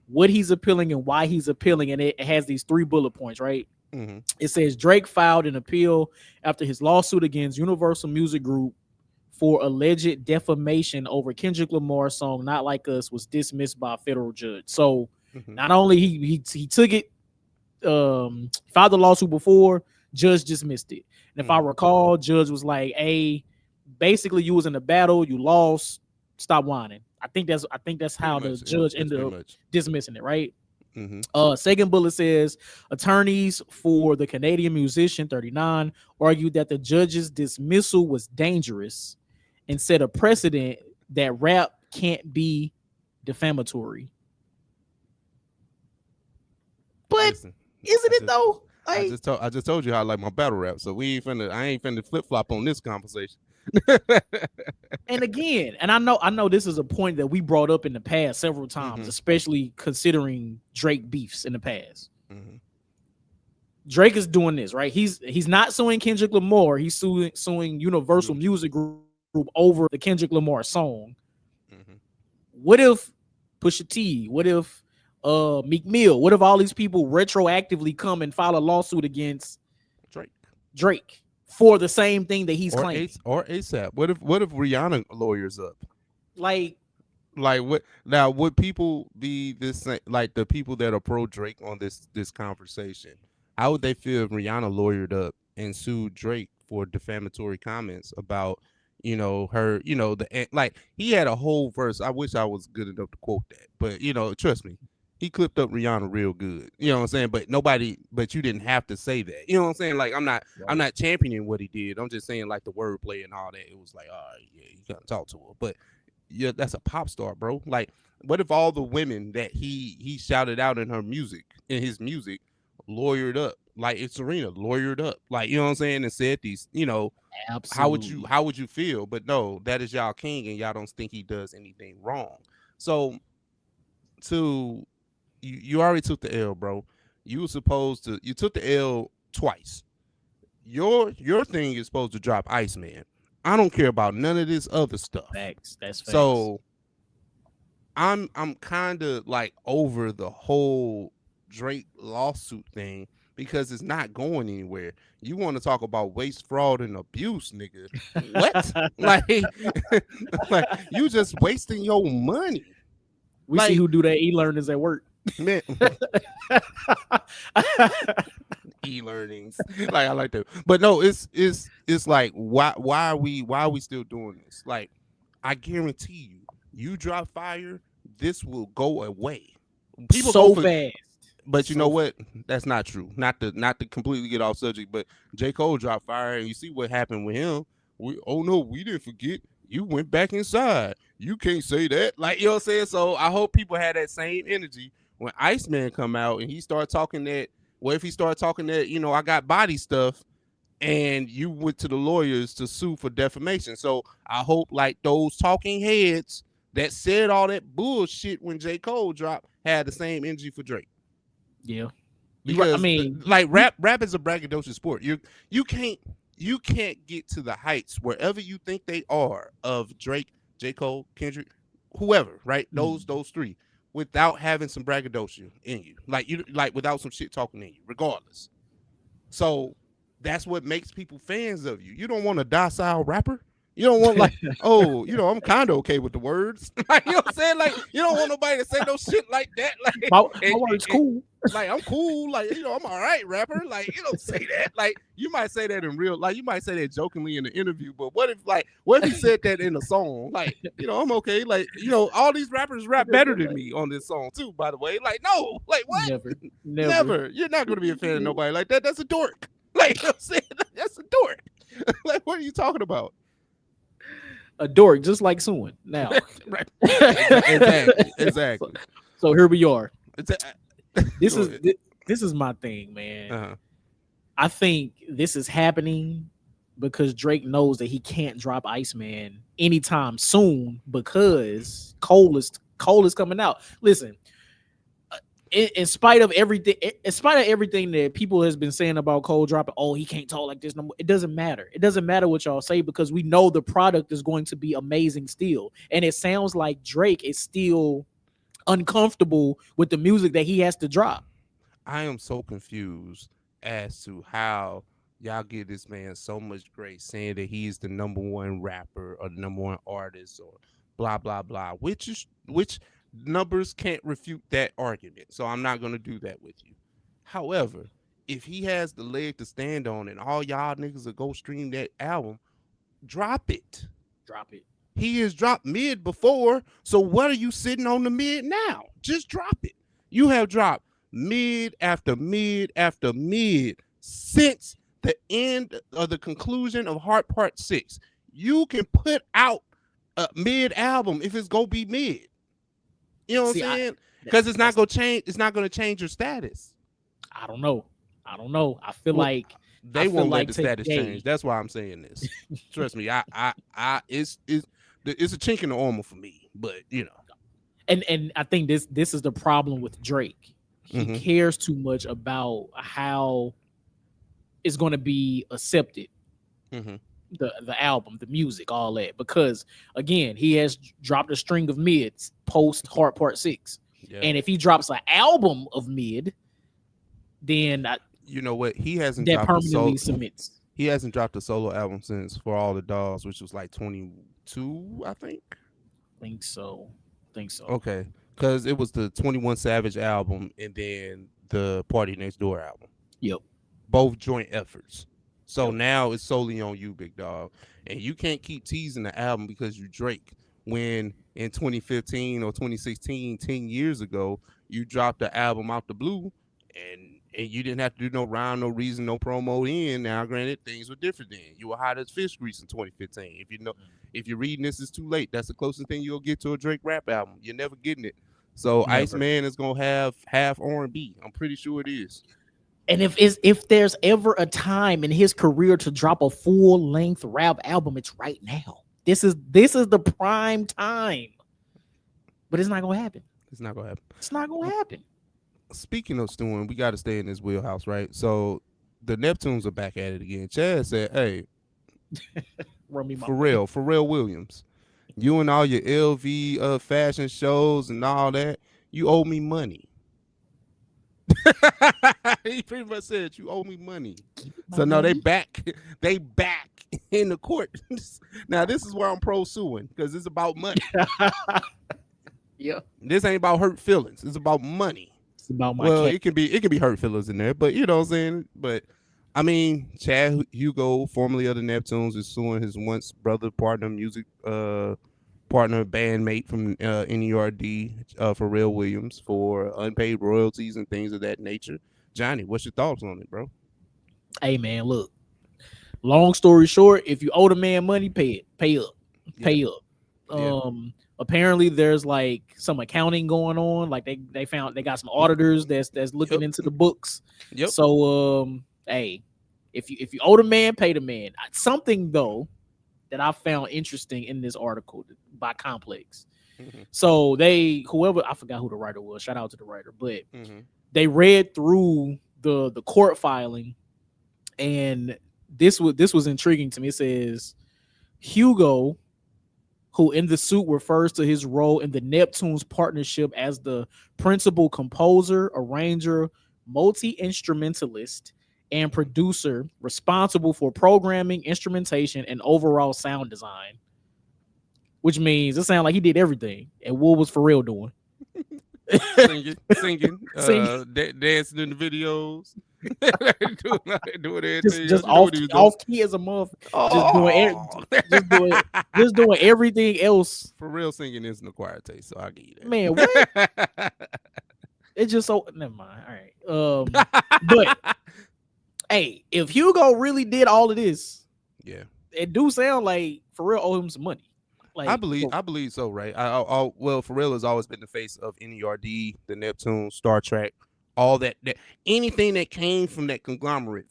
what he's appealing and why he's appealing, and it has these 3 bullet points, right? Mm-hmm. It says Drake filed an appeal after his lawsuit against Universal Music Group for alleged defamation over Kendrick Lamar's song "Not Like Us" was dismissed by a federal judge. So not only he took it, filed the lawsuit before, judge dismissed it. And if I recall, judge was like, "Hey, basically you was in a battle, you lost, stop whining." I think that's how the judge ended up dismissing it, right? Second bullet says attorneys for the Canadian musician 39 argued that the judge's dismissal was dangerous and set a precedent that rap can't be defamatory. But isn't it though? Like, I just told you how I like my battle rap. So I ain't finna flip flop on this conversation. and again, and I know this is a point that we brought up in the past several times, especially considering Drake beefs in the past. Drake is doing this, right? He's not suing Kendrick Lamar. He's suing Universal Music Group over the Kendrick Lamar song. What if Pusha T? What if Meek Mill? What if all these people retroactively come and file a lawsuit against Drake for the same thing that he's claiming? Or ASAP. What if Rihanna lawyers up? Like what now? Would people be this like the people that are pro Drake on this conversation? How would they feel if Rihanna lawyered up and sued Drake for defamatory comments about, her, like he had a whole verse. I wish I was good enough to quote that, but trust me, he clipped up Rihanna real good. You know what I'm saying? But you didn't have to say that. You know what I'm saying? Like I'm not championing what he did. I'm just saying like the wordplay and all that. It was like, all right, yeah, you gotta talk to her. But yeah, that's a pop star, bro. Like, what if all the women that he shouted out in his music, lawyered up, like it's Serena lawyered up, like, you know what I'm saying, and said these, absolutely. how would you feel? But no, that is y'all king, and y'all don't think he does anything wrong. So you already took the L, bro. You took the L twice. Your thing is supposed to drop Iceman. I don't care about none of this other stuff. Facts. That's facts. So I'm kind of like over the whole Drake lawsuit thing because it's not going anywhere. You want to talk about waste, fraud, and abuse, nigga? What? like you just wasting your money. We see who do that e-learnings at work. Man. E-learnings, like I like that, but no, it's like why are we still doing this? Like, I guarantee you drop fire, this will go away. People so fast. But you know what? That's not true. Not to completely get off subject, but J. Cole dropped fire, and you see what happened with him. We didn't forget. You went back inside. You can't say that. Like, you know what I'm saying? So I hope people had that same energy when Iceman come out and he started talking that. What if he started talking that, I got body stuff, and you went to the lawyers to sue for defamation? So I hope like those talking heads that said all that bullshit when J. Cole dropped had the same energy for Drake. Yeah, because rap is a braggadocious sport. You can't get to the heights wherever you think they are of Drake, J. Cole, Kendrick, whoever, right? Those three, without having some braggadocio in you, like without some shit talking in you, regardless. So that's what makes people fans of you. You don't want a docile rapper. You don't want like, I'm kind of okay with the words. Like, you know what I'm saying? Like, you don't want nobody to say no shit like that. Like, my word's cool. Like, I'm cool. Like, I'm all right, rapper. Like, you don't say that. Like, you might say that in real, like, you might say that jokingly in the interview. But what if he said that in a song? Like, I'm okay. Like, all these rappers rap better than me on this song too. By the way, like, no, like what? Never. You're not gonna be a fan of nobody like that. That's a dork. Like, you know what I'm saying? That's a dork. Like, what are you talking about? A dork, just like suing now. Right. Exactly. So here we are. This is my thing, man. Uh-huh. I think this is happening because Drake knows that he can't drop Iceman anytime soon because Cole is coming out. Listen, in spite of everything that people has been saying about Cole dropping, he can't talk like this no more. It doesn't matter. It doesn't matter what y'all say because we know the product is going to be amazing still. And it sounds like Drake is still uncomfortable with the music that he has to drop. I am so confused as to how y'all give this man so much grace saying that he's the number one rapper or the number one artist or blah blah blah, which numbers can't refute that argument. So I'm not going to do that with you. However, if he has the leg to stand on and all y'all niggas will go stream that album, drop it. He has dropped mid before, so what are you sitting on the mid now? Just drop it. You have dropped mid after mid after mid since the end of the conclusion of Heart Part 6. You can put out a mid album if it's gonna be mid. You know what I'm saying? Because it's not gonna change. It's not gonna change your status. I don't know. I don't know. I feel Well, like they won't let the status today, change. That's why I'm saying this. Trust me, it's a chink in the armor for me. But you know, and I think this is the problem with Drake. He cares too much about how it's going to be accepted. The album, the music, all that, because again, he has dropped a string of mids post Heart Part 6. And if he drops an album of mid, then you know what, he hasn't that dropped permanently submits. He hasn't dropped a solo album since For All the Dogs, which was like 22, I think. Think so. Okay, because it was the 21 Savage album and then the Party Next Door album. Yep. Both joint efforts. So now it's solely on you, big dog. And you can't keep teasing the album because you Drake. When in 2015 or 2016, 10 years ago, you dropped the album out the blue and you didn't have to do no rhyme, no reason, no promo in. Now, granted, things were different then. You were hot as fish grease in 2015. If you're reading this, it's too late. That's the closest thing you'll get to a Drake rap album. You're never getting it. So Iceman is gonna have half R&B. I'm pretty sure it is. And if there's ever a time in his career to drop a full length rap album, it's right now. This is the prime time. But it's not gonna happen. It's not gonna happen. Speaking of Stewing, we got to stay in this wheelhouse, right? So the Neptunes are back at it again. Chad said, "Hey, Pharrell Williams, you and all your LV fashion shows and all that, you owe me money." He pretty much said, "You owe me money." So no, they back in the court. Now this is where I'm pro suing because it's about money. Yeah, this ain't about hurt feelings. It's about money. It's about my cat. it can be hurt feelings in there, but you know what I'm saying. But I mean, Chad Hugo, formerly of the Neptunes, is suing his once brother, partner, music partner, bandmate from NERD, Pharrell Williams, for unpaid royalties and things of that nature. Johnny, what's your thoughts on it, bro? Hey man, look. Long story short, if you owe the man money, pay up. Apparently there's like some accounting going on. Like they got some auditors that's looking into the books. Yep. So hey, if you owe the man, pay the man. Something though that I found interesting in this article by Complex. So I forgot who the writer was. Shout out to the writer, but they read through the court filing, and this was intriguing to me. It says Hugo, who in the suit refers to his role in the Neptunes partnership as the principal composer, arranger, multi-instrumentalist, and producer responsible for programming, instrumentation, and overall sound design. Which means it sounds like he did everything. And what was Pharrell doing? Singing, dancing in the videos, doing everything. Just off key as a motherfucker. Just doing everything else. Pharrell singing isn't acquired taste, so I'll give you that. Man, what? It's just so never mind. All right. But hey, if Hugo really did all of this, it do sound like Pharrell owe him some money. Like, I believe so, right? Well, Pharrell has always been the face of NERD, the Neptunes, Star Trek, all that anything that came from that conglomerate.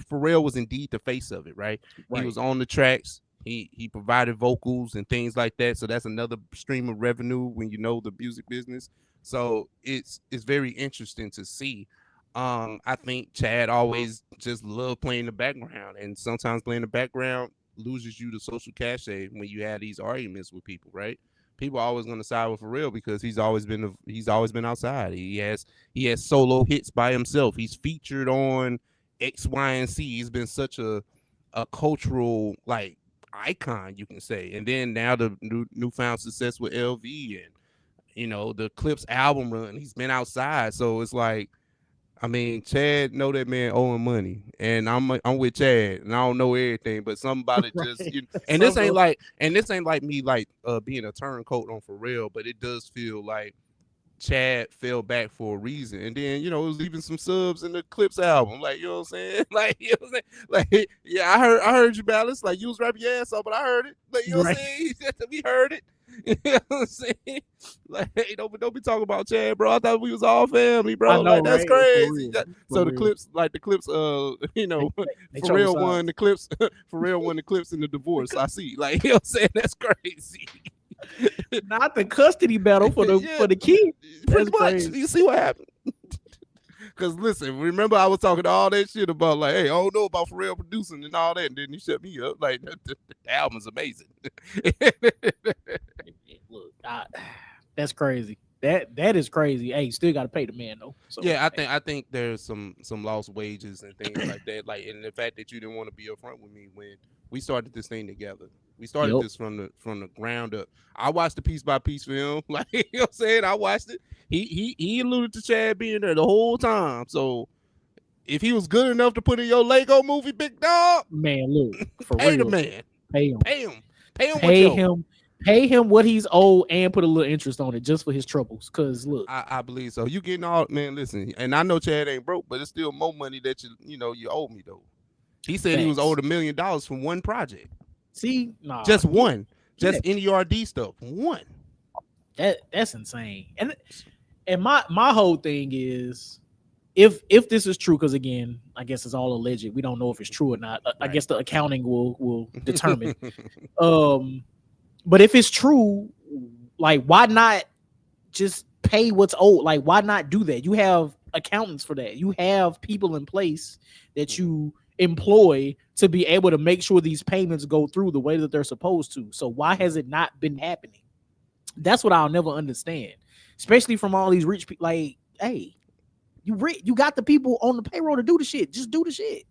Pharrell was indeed the face of it, right? He was on the tracks. He provided vocals and things like that. So that's another stream of revenue when you know the music business. So it's very interesting to see. I think Chad always just loved playing the background, and sometimes playing the background loses you the social cachet when you have these arguments with people, right? People are always going to side with Pharrell because he's always been outside. He has solo hits by himself. He's featured on X, Y, and Z. He's been such a cultural like icon, you can say. And then now the newfound success with LV and you know the Clips album run. He's been outside, so it's like, I mean, Chad know that man owing money, and I'm with Chad, and I don't know everything, but somebody just and this ain't like me like being a turncoat on Pharrell, but it does feel like Chad fell back for a reason, and then it was leaving some subs in the Clips album, like you know what I'm saying, like like yeah, I heard you, Balance, like you was rapping your ass off, but I heard it, like you know what I'm saying, we heard it. You know what I'm saying? Like, hey, don't be talking about Chad, bro. I thought we was all family, bro. I know, Like, that's right? For crazy. real. So For the real. clips, you know, They Pharrell chose won the clips. Pharrell won the clips in the divorce. I see. Like, you know what I'm saying? That's crazy. Not the custody battle for the kid. Pretty That's much. crazy. You see what happened? Because listen, remember I was talking all that shit about like, hey, I don't know about Pharrell producing and all that, and then you shut me up. Like the album's amazing. Look, that's crazy. That is crazy. Hey, you still got to pay the man though. So Yeah, I think there's some lost wages and things like that. Like, and the fact that you didn't want to be upfront with me when we started this thing together. We started this from the ground up. I watched the piece by piece film. Like, you know what I'm saying? I watched it. He alluded to Chad being there the whole time. So if he was good enough to put in your Lego movie, big dog, man, look, for pay real, the man. pay him, Pay him. Pay him. Pay him what he's owed and put a little interest on it just for his troubles. Cause look, I believe so. You getting all, man, listen, and I know Chad ain't broke, but it's still more money that you owe me though. He said he was owed $1 million from one project. See, nah, just one, just yeah. NERD stuff. One. That's insane. And my whole thing is, if this is true, because again, I guess it's all alleged. We don't know if it's true or not. I guess the accounting will determine. But if it's true, like, why not just pay what's owed? Like, why not do that? You have accountants for that. You have people in place that you employ to be able to make sure these payments go through the way that they're supposed to. So why has it not been happening? That's what I'll never understand, especially from all these rich people. Like, hey, you got the people on the payroll to do the shit. Just do the shit.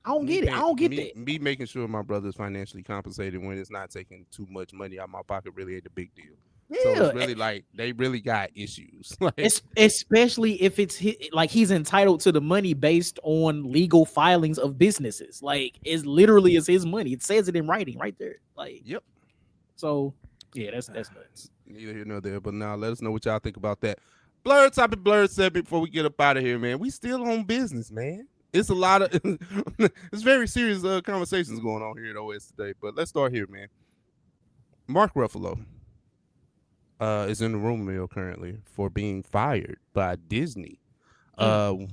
I don't get it. I don't get that. Me making sure my brother's financially compensated when it's not taking too much money out of my pocket really ain't a big deal. Yeah. So it's really like they really got issues. Like, especially if it's like he's entitled to the money based on legal filings of businesses. Like, it's literally is his money. It says it in writing right there. Like, yep. So yeah, that's nuts. Neither here nor there. But now let us know what y'all think about that. Blurred topic, blurred segment before we get up out of here, man. We still on business, man. It's a lot of it's very serious conversations going on here at OS today. But let's start here, man. Mark Ruffalo is in the rumor mill currently for being fired by Disney. The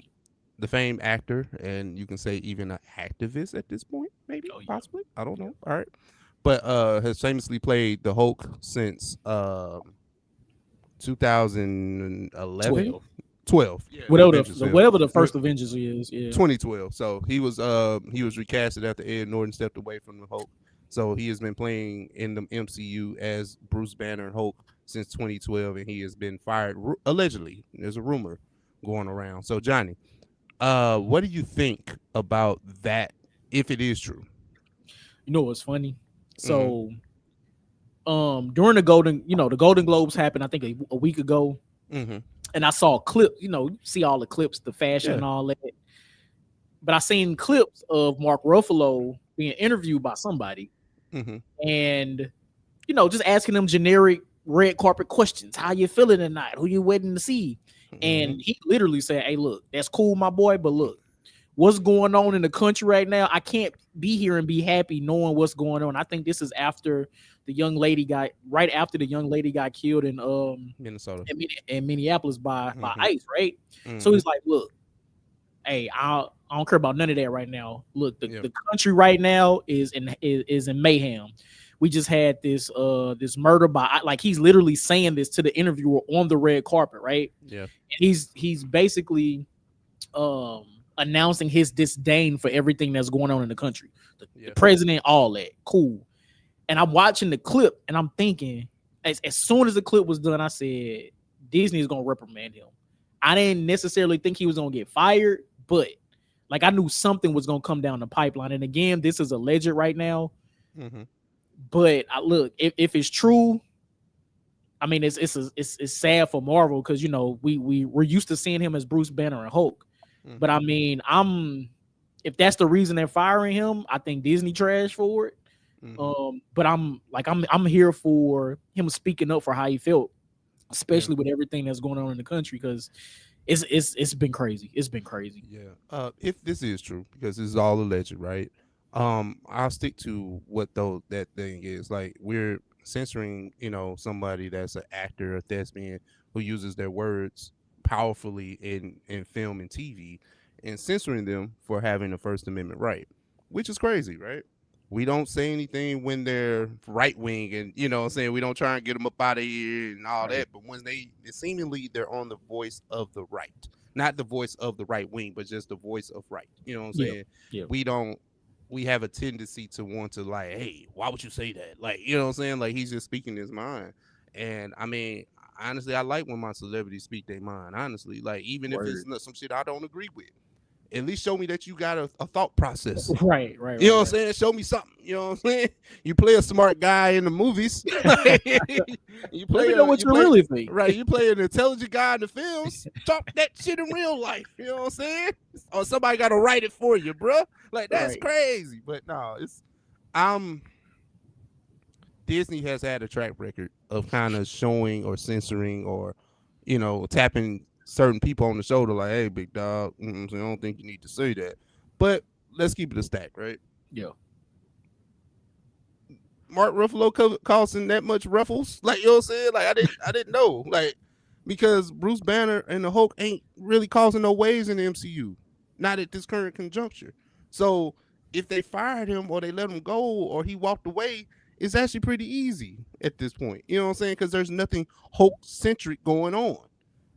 famed actor, and you can say even an activist at this point, maybe, possibly. I don't know. All right. But has famously played the Hulk since 2011. 12. Yeah, whatever the first Avengers is. Yeah. 2012. So he was recasted after Ed Norton stepped away from the Hulk. So he has been playing in the MCU as Bruce Banner and Hulk since 2012, and he has been fired allegedly. There's a rumor going around. So Johnny, what do you think about that if it is true? You know what's funny? So during the Golden Globes happened, I think a week ago. And I saw a clip, see all the clips, the fashion and all that. But I seen clips of Mark Ruffalo being interviewed by somebody. And, just asking them generic red carpet questions. How you feeling tonight? Who you waiting to see? And he literally said, hey, look, that's cool, my boy. But look, what's going on in the country right now? I can't be here and be happy knowing what's going on. I think this is after the young lady got killed in Minnesota, in Minneapolis by ICE, right? So he's like, look, hey, I don't care about none of that right now. Look, the country right now is in mayhem. We just had this murder by, like, he's literally saying this to the interviewer on the red carpet, right? Yeah. And he's basically announcing his disdain for everything that's going on in the country. The president, all that. Cool. And I'm watching the clip and I'm thinking, as soon as the clip was done, I said, Disney is going to reprimand him. I didn't necessarily think he was going to get fired, but like, I knew something was going to come down the pipeline. And again, this is alleged right now. But look, if it's true, I mean, it's sad for Marvel because, we're used to seeing him as Bruce Banner and Hulk. But I mean, if that's the reason they're firing him, I think Disney trash for it. But I'm here for him speaking up for how he felt, especially with everything that's going on in the country, because it's been crazy. It's been crazy. Yeah. If this is true, because this is all alleged, right? I'll stick to what that thing is. Like, we're censoring, somebody that's an actor or thespian who uses their words powerfully in film and TV, and censoring them for having a First Amendment right, which is crazy, right? We don't say anything when they're right wing, and what I'm saying, we don't try and get them up out of here and all that. But when they seemingly they're on the voice of the right, not the voice of the right wing, but just the voice of right. You know what I'm saying? Yeah. We have a tendency to want to like, hey, why would you say that? Like, you know what I'm saying? Like, he's just speaking his mind. And I mean, honestly, I like when my celebrities speak their mind. Honestly, like, even if it's not some shit I don't agree with, at least show me that you got a thought process. Right. You know what I'm saying? Show me something. You know what I'm saying? You play a smart guy in the movies. You play what you really think. Right. You play an intelligent guy in the films. Talk that shit in real life. You know what I'm saying? Or somebody got to write it for you, bro. Like, that's crazy. But no, it's Disney has had a track record of kind of showing or censoring or, tapping certain people on the shoulder like, hey, big dog, I don't think you need to say that. But let's keep it a stack, right? Yeah. Mark Ruffalo causing that much ruffles, like, you know what I'm saying? Like, I didn't know, like, because Bruce Banner and the Hulk ain't really causing no waves in the MCU, not at this current conjuncture. So if they fired him or they let him go or he walked away, it's actually pretty easy at this point. You know what I'm saying? Because there's nothing Hulk centric going on.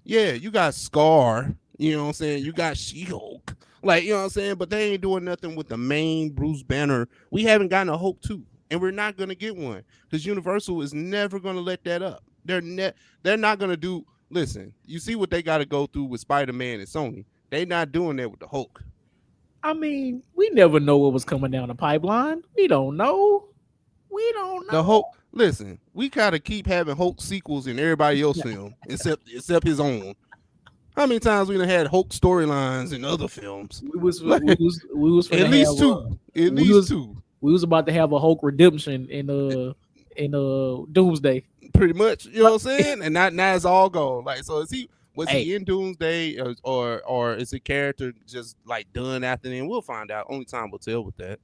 Yeah, you got Scar, you know what I'm saying? You got She-Hulk. Like, you know what I'm saying? But they ain't doing nothing with the main Bruce Banner. We haven't gotten a Hulk 2, and we're not going to get one because Universal is never going to let that up. They're not going to do, listen, you see what they got to go through with Spider-Man and Sony. They not doing that with the Hulk. I mean, we never know what was coming down the pipeline. We don't know. The Hulk, listen, we gotta keep having Hulk sequels in everybody else's film, except his own. How many times we done had Hulk storylines in other films? We was at least two. At least two. We was about to have a Hulk redemption in Doomsday. Pretty much, you know what I'm saying? And now it's all gone. Like, so was he in Doomsday or is the character just like done after then? We'll find out. Only time will tell with that.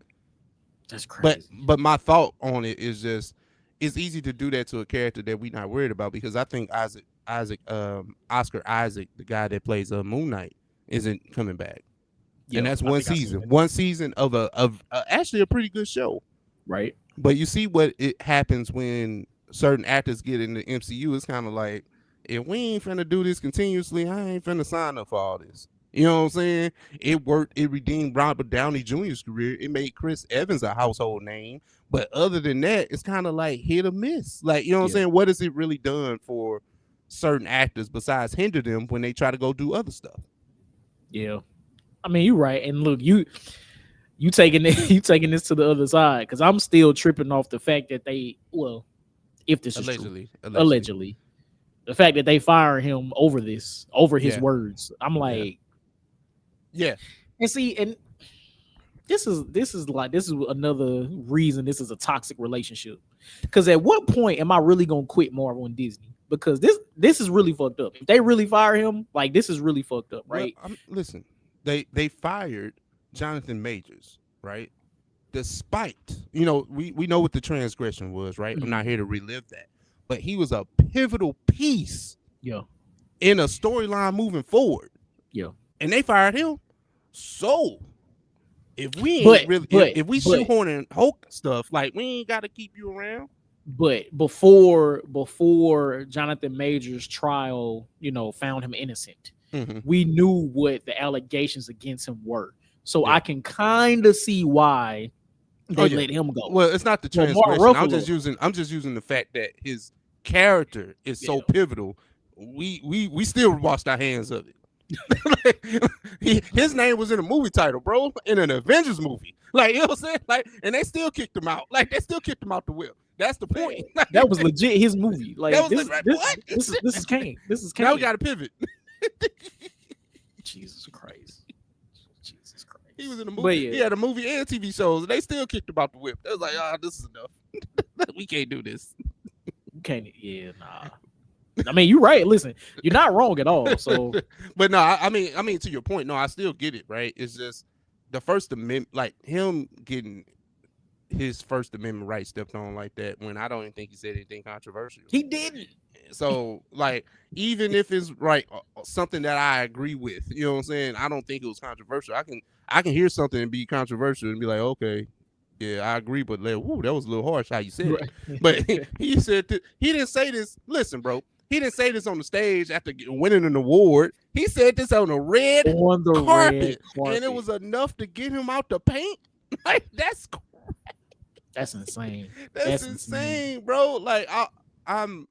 That's crazy. But my thought on it is just, it's easy to do that to a character that we're not worried about, because I think Oscar Isaac, the guy that plays Moon Knight, isn't coming back. Yeah, and that's one season. One season of actually a pretty good show. Right. But you see what it happens when certain actors get in the MCU. It's kind of like, if we ain't finna do this continuously, I ain't finna sign up for all this. You know what I'm saying? It worked. It redeemed Robert Downey Jr.'s career. It made Chris Evans a household name. But other than that, it's kind of like hit or miss. Like, you know what I'm saying? What has it really done for certain actors besides hinder them when they try to go do other stuff? Yeah. I mean, you're right. And look, you taking this to the other side, because I'm still tripping off the fact that if this is allegedly, the fact that they fire him over his words. I'm like, yeah. And see, and this is another reason this is a toxic relationship. Because at what point am I really gonna quit Marvel and Disney? Because this is really fucked up. If they really fire him, like, this is really fucked up, right? Well, listen, they fired Jonathan Majors, right? Despite, we know what the transgression was, right? Mm-hmm. I'm not here to relive that. But he was a pivotal piece in a storyline moving forward. Yeah. And they fired him. So if we ain't if we shoehorning Hulk stuff, like, we ain't gotta keep you around. But before Jonathan Majors' trial, found him innocent, we knew what the allegations against him were. So I can kind of see why they let him go. Well, it's not the transgression. I'm just using the fact that his character is so pivotal. We still washed our hands of it. His name was in a movie title, bro, in an Avengers movie. Like, you know what I'm saying? Like, and they still kicked him out. Like, they still kicked him out the whip. That's the point. That was legit his movie. Like, this is Kane. This is Kane. Now we got to pivot. Jesus Christ. He was in a movie. He had a movie and TV shows, and they still kicked him out the whip. They was like, this is enough. We can't do this. Nah. I mean, you're right. Listen, you're not wrong at all. So, but no, I mean, to your point, no, I still get it. Right? It's just the First Amendment, like him getting his First Amendment rights stepped on like that when I don't even think he said anything controversial. He didn't. So like, even if it's right something that I agree with, you know what I'm saying, I don't think it was controversial. I can hear something and be controversial and be like, okay, yeah, I agree, but like, woo, that was a little harsh how you said it. But he said he didn't say this. Listen, bro, he didn't say this on the stage after winning an award. He said this on the red carpet, and it was enough to get him out the paint. Like that's insane. That's insane, bro. Like I'm.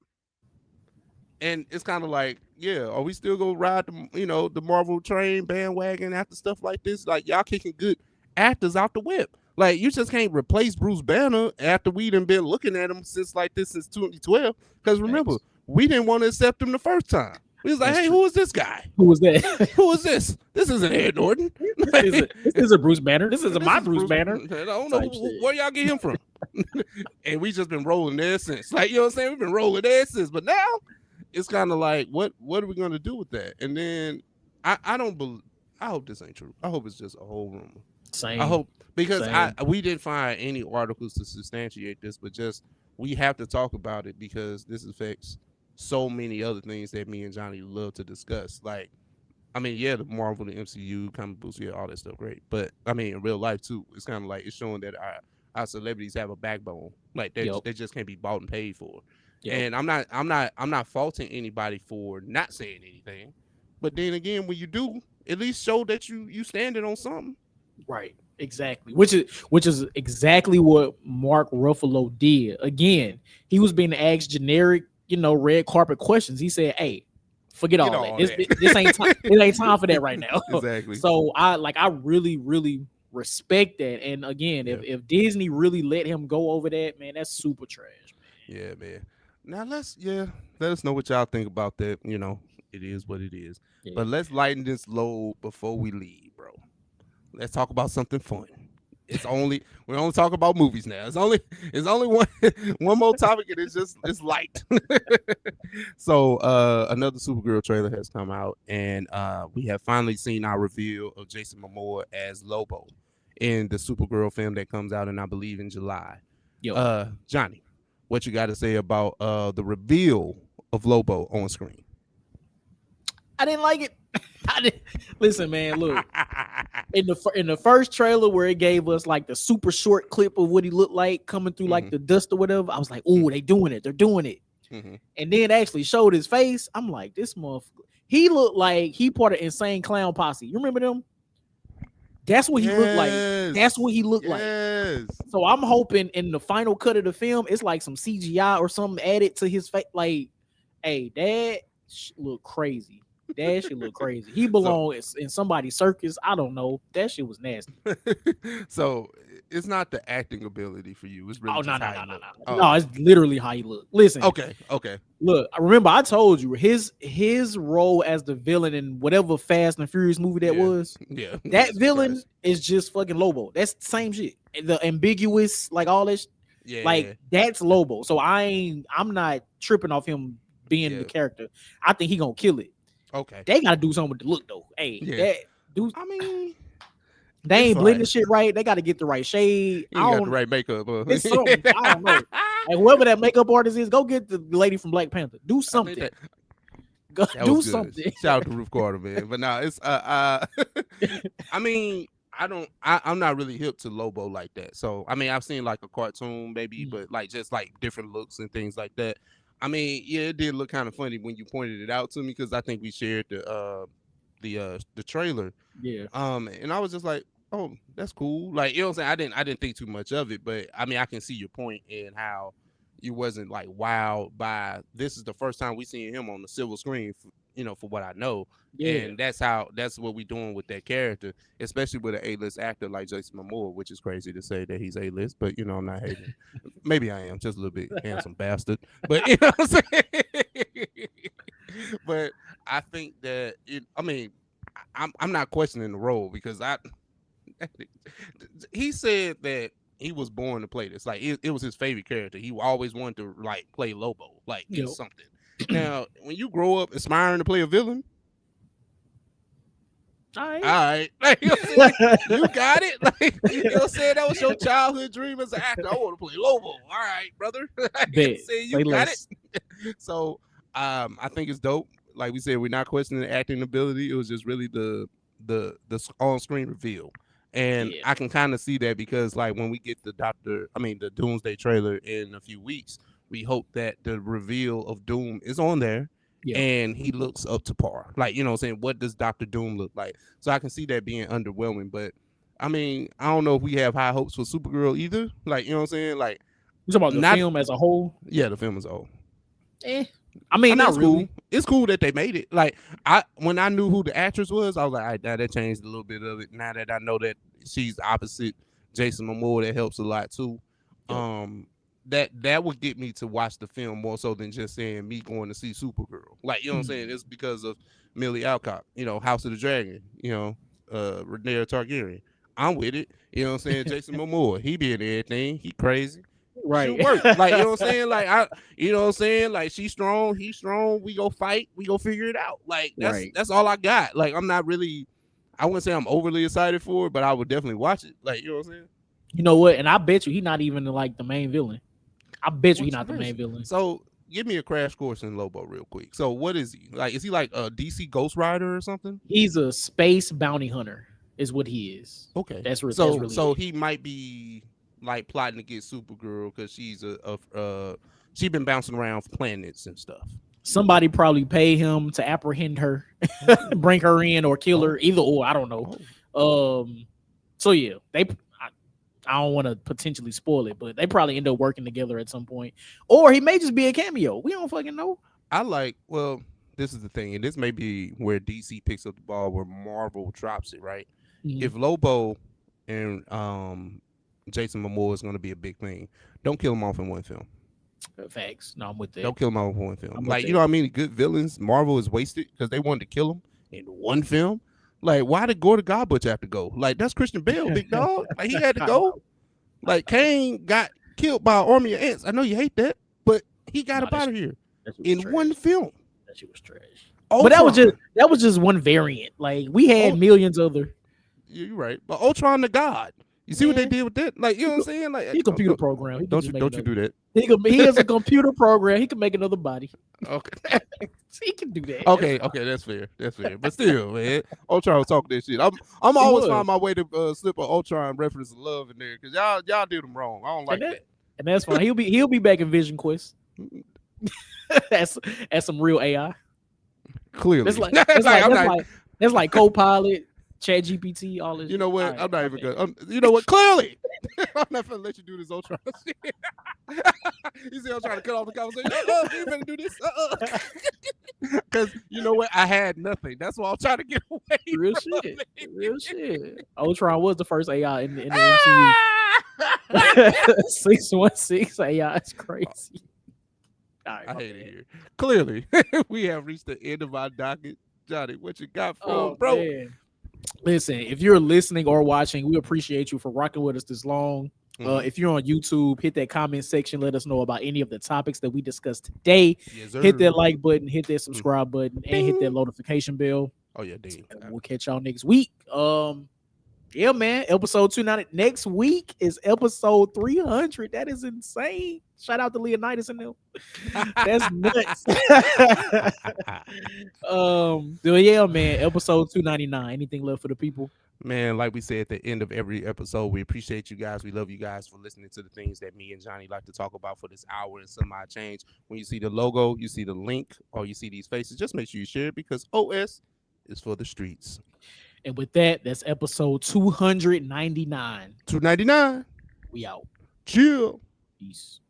And it's kind of like, yeah, are we still gonna ride the Marvel train bandwagon after stuff like this? Like, y'all kicking good actors out the whip. Like, you just can't replace Bruce Banner after we done been looking at him since 2012. Because remember, we didn't want to accept him the first time. We was like, hey, who is this guy? Who was that? Who is this? This isn't Ed Norton. This isn't Bruce Banner. This isn't my Bruce Banner. I don't know where y'all get him from. And we just been rolling there since. Like, you know what I'm saying? We've been rolling there since. But now, it's kind of like, what are we going to do with that? And then I hope this ain't true. I hope it's just a whole rumor. Same. I hope, because we didn't find any articles to substantiate this, but just we have to talk about it because this affects so many other things that me and Johnny love to discuss. Like, I mean, yeah, the Marvel, the MCU, comic books, yeah, all that stuff, great. But I mean, in real life too, it's kind of like it's showing that our celebrities have a backbone. Like they just can't be bought and paid for. Yep. And I'm not faulting anybody for not saying anything, but then again, when you do, at least show that you standing on something. Right. Exactly. Which is exactly what Mark Ruffalo did. Again, he was being asked generic, red carpet questions. He said, "Hey, forget all that. This ain't time. It ain't time for that right now." Exactly. So I really, really respect that. And again, if Disney really let him go over that, man, that's super trash. Man. Yeah, man. Now let us know what y'all think about that. It is what it is. Yeah. But let's lighten this load before we leave, bro. Let's talk about something fun. We only talk about movies now. It's only one more topic, and it's light. So another Supergirl trailer has come out, and we have finally seen our reveal of Jason Momoa as Lobo in the Supergirl film that comes out in, I believe, in July. Johnny, what you got to say about the reveal of Lobo on screen? I didn't like it. Listen, man, look. In the first trailer where it gave us like the super short clip of what he looked like coming through like the dust or whatever, I was like, "Ooh, they're doing it. And then actually showed his face. I'm like, this motherfucker. He looked like he part of Insane Clown Posse. You remember them? That's what he looked like. That's what he looked like. So I'm hoping in the final cut of the film, it's like some CGI or something added to his face. Like, hey, that look crazy. That shit look crazy. He belonged in somebody's circus. I don't know. That shit was nasty. So it's not the acting ability for you. It's really no, it's literally how he look. Listen. Okay. Look, remember I told you his role as the villain in whatever Fast and Furious movie that was. Yeah. That villain is just fucking Lobo. That's the same shit. The ambiguous, like all this. Yeah. Like that's Lobo. So I'm not tripping off him being the character. I think he gonna kill it. Okay. They gotta do something with the look though. Hey, I mean, they ain't blending shit right. They gotta get the right shade. You got the right makeup. It's something. I don't know. And whoever that makeup artist is, go get the lady from Black Panther. Do something. Go do something. Shout out to Ruth Carter, man. But now it's I mean, I'm not really hip to Lobo like that. So I mean, I've seen like a cartoon maybe, but like just like different looks and things like that. I mean, yeah, it did look kind of funny when you pointed it out to me because I think we shared the trailer. Yeah. And I was just like, oh, that's cool. Like, you know what I'm saying? I didn't think too much of it, but I mean, I can see your point in how you wasn't like wowed by this is the first time we seen him on the silver screen, for what I know. Yeah. And that's what we doing with that character, especially with an A-list actor like Jason Momoa, which is crazy to say that he's A-list, but I'm not hating. Maybe I am just a little bit handsome bastard, but you know what I'm saying? But I think that I'm not questioning the role because he said that he was born to play this. Like it was his favorite character. He always wanted to like play Lobo, like something. Now, when you grow up aspiring to play a villain, All right. All right, like, you know what I'm saying? You got it. Like, you know what I'm saying? That was your childhood dream as an actor. I want to play Lobo. All right, brother. You know what I'm Bet. saying? Say You got less. it. So I think it's dope. Like we said, we're not questioning the acting ability. It was just really the on-screen reveal. And Yeah. I can kind of see that because like when we get the Doomsday trailer in a few weeks, we hope that the reveal of Doom is on there. Yeah. And he looks up to par. Like, you know what I'm saying? What does Dr. Doom look like? So I can see that being underwhelming. But I mean, I don't know if we have high hopes for Supergirl either. Like, you know what I'm saying? Like, You talking about the film as a whole? Yeah, the film is old. I mean, not it's really. cool. It's cool that they made it. Like, when I knew who the actress was, I was like, all right, now that changed a little bit of it. Now that I know that she's opposite Jason Momoa, that helps a lot too. Yep. That would get me to watch the film more so than just saying me going to see Supergirl. Like, you know what I'm saying? It's because of Millie Alcock, House of the Dragon, Rhaenyra Targaryen. I'm with it. You know what I'm saying? Jason Momoa, he be in everything. He crazy. Right. She'll work. Like, you know what I'm saying? Like, you know what I'm saying? Like, she's strong, he's strong. We go fight. We go figure it out. Like, that's all I got. Like, I'm not really, I wouldn't say I'm overly excited for it, but I would definitely watch it. Like, you know what I'm saying? You know what? And I bet you he's not even like the main villain. I bet you he's not the main villain. So give me a crash course in Lobo real quick. So what is he? Like, is he like a DC Ghost Rider or something? He's a space bounty hunter is what he is. Okay. That's really so he might be like plotting to get Supergirl because she's she's been bouncing around planets and stuff. Somebody probably pay him to apprehend her, bring her in or kill her, either or, I don't know. So yeah, I don't want to potentially spoil it, but they probably end up working together at some point. Or he may just be a cameo. We don't fucking know. This is the thing, and this may be where DC picks up the ball where Marvel drops it, right? Mm-hmm. If Lobo and Jason Momoa is going to be a big thing, don't kill him off in one film. Facts. No, I'm with that. Don't kill him off in one film. Like, you know what I mean? Good villains, Marvel is wasted because they wanted to kill him in one film. Like, why did Gordon Godbutch have to go? Like, that's Christian Bale, big dog. Like, he had to go. Like, Kane got killed by an army of ants. I know you hate that, but he got up out of here in one film. That shit was trash. Ultron. But that was just one variant. Like, we had millions other. You're right. But Ultron the God. You see what they did with that? Like, you know what I'm saying? Like, he computer program. Don't you do that? He is a computer program. He can make another body. Okay. He can do that. Okay, that's fair. That's fair. But still, man, Ultron was talking that shit. I'm always find my way to slip an Ultron reference of love in there because y'all did them wrong. I don't like that. And that's fine. He'll be back in Vision Quest. That's some real AI. Clearly, that's like Copilot, Chat GPT, all this. You know what? Right, I'm not even good. You know what? Clearly, I'm not gonna let you do this Ultron shit. You see, I'm trying to cut off the conversation. You better do this. Because you know what? I had nothing. That's why I'm trying to get away. Real shit. Ultron was the first AI in the MCU. 616 AI is crazy. Right, I hate it here. Clearly, we have reached the end of our docket. Johnny, what you got for bro? Man. Listen, if you're listening or watching, we appreciate you for rocking with us this long. If you're on YouTube, hit that comment section. Let us know about any of the topics that we discussed today. Yes, hit that like button, hit that subscribe button, and hit that notification bell. Oh yeah, dang. We'll catch y'all next week. Yeah, man. Episode 290. Next week is episode 300. That is insane. Shout out to Leonidas and them. That's nuts. Yeah, man. Episode 299. Anything left for the people? Man, like we say at the end of every episode, we appreciate you guys. We love you guys for listening to the things that me and Johnny like to talk about for this hour and some odd change. When you see the logo, you see the link, or you see these faces, just make sure you share it because OS is for the streets. And with that, that's episode 299. 299. We out. Chill. Peace.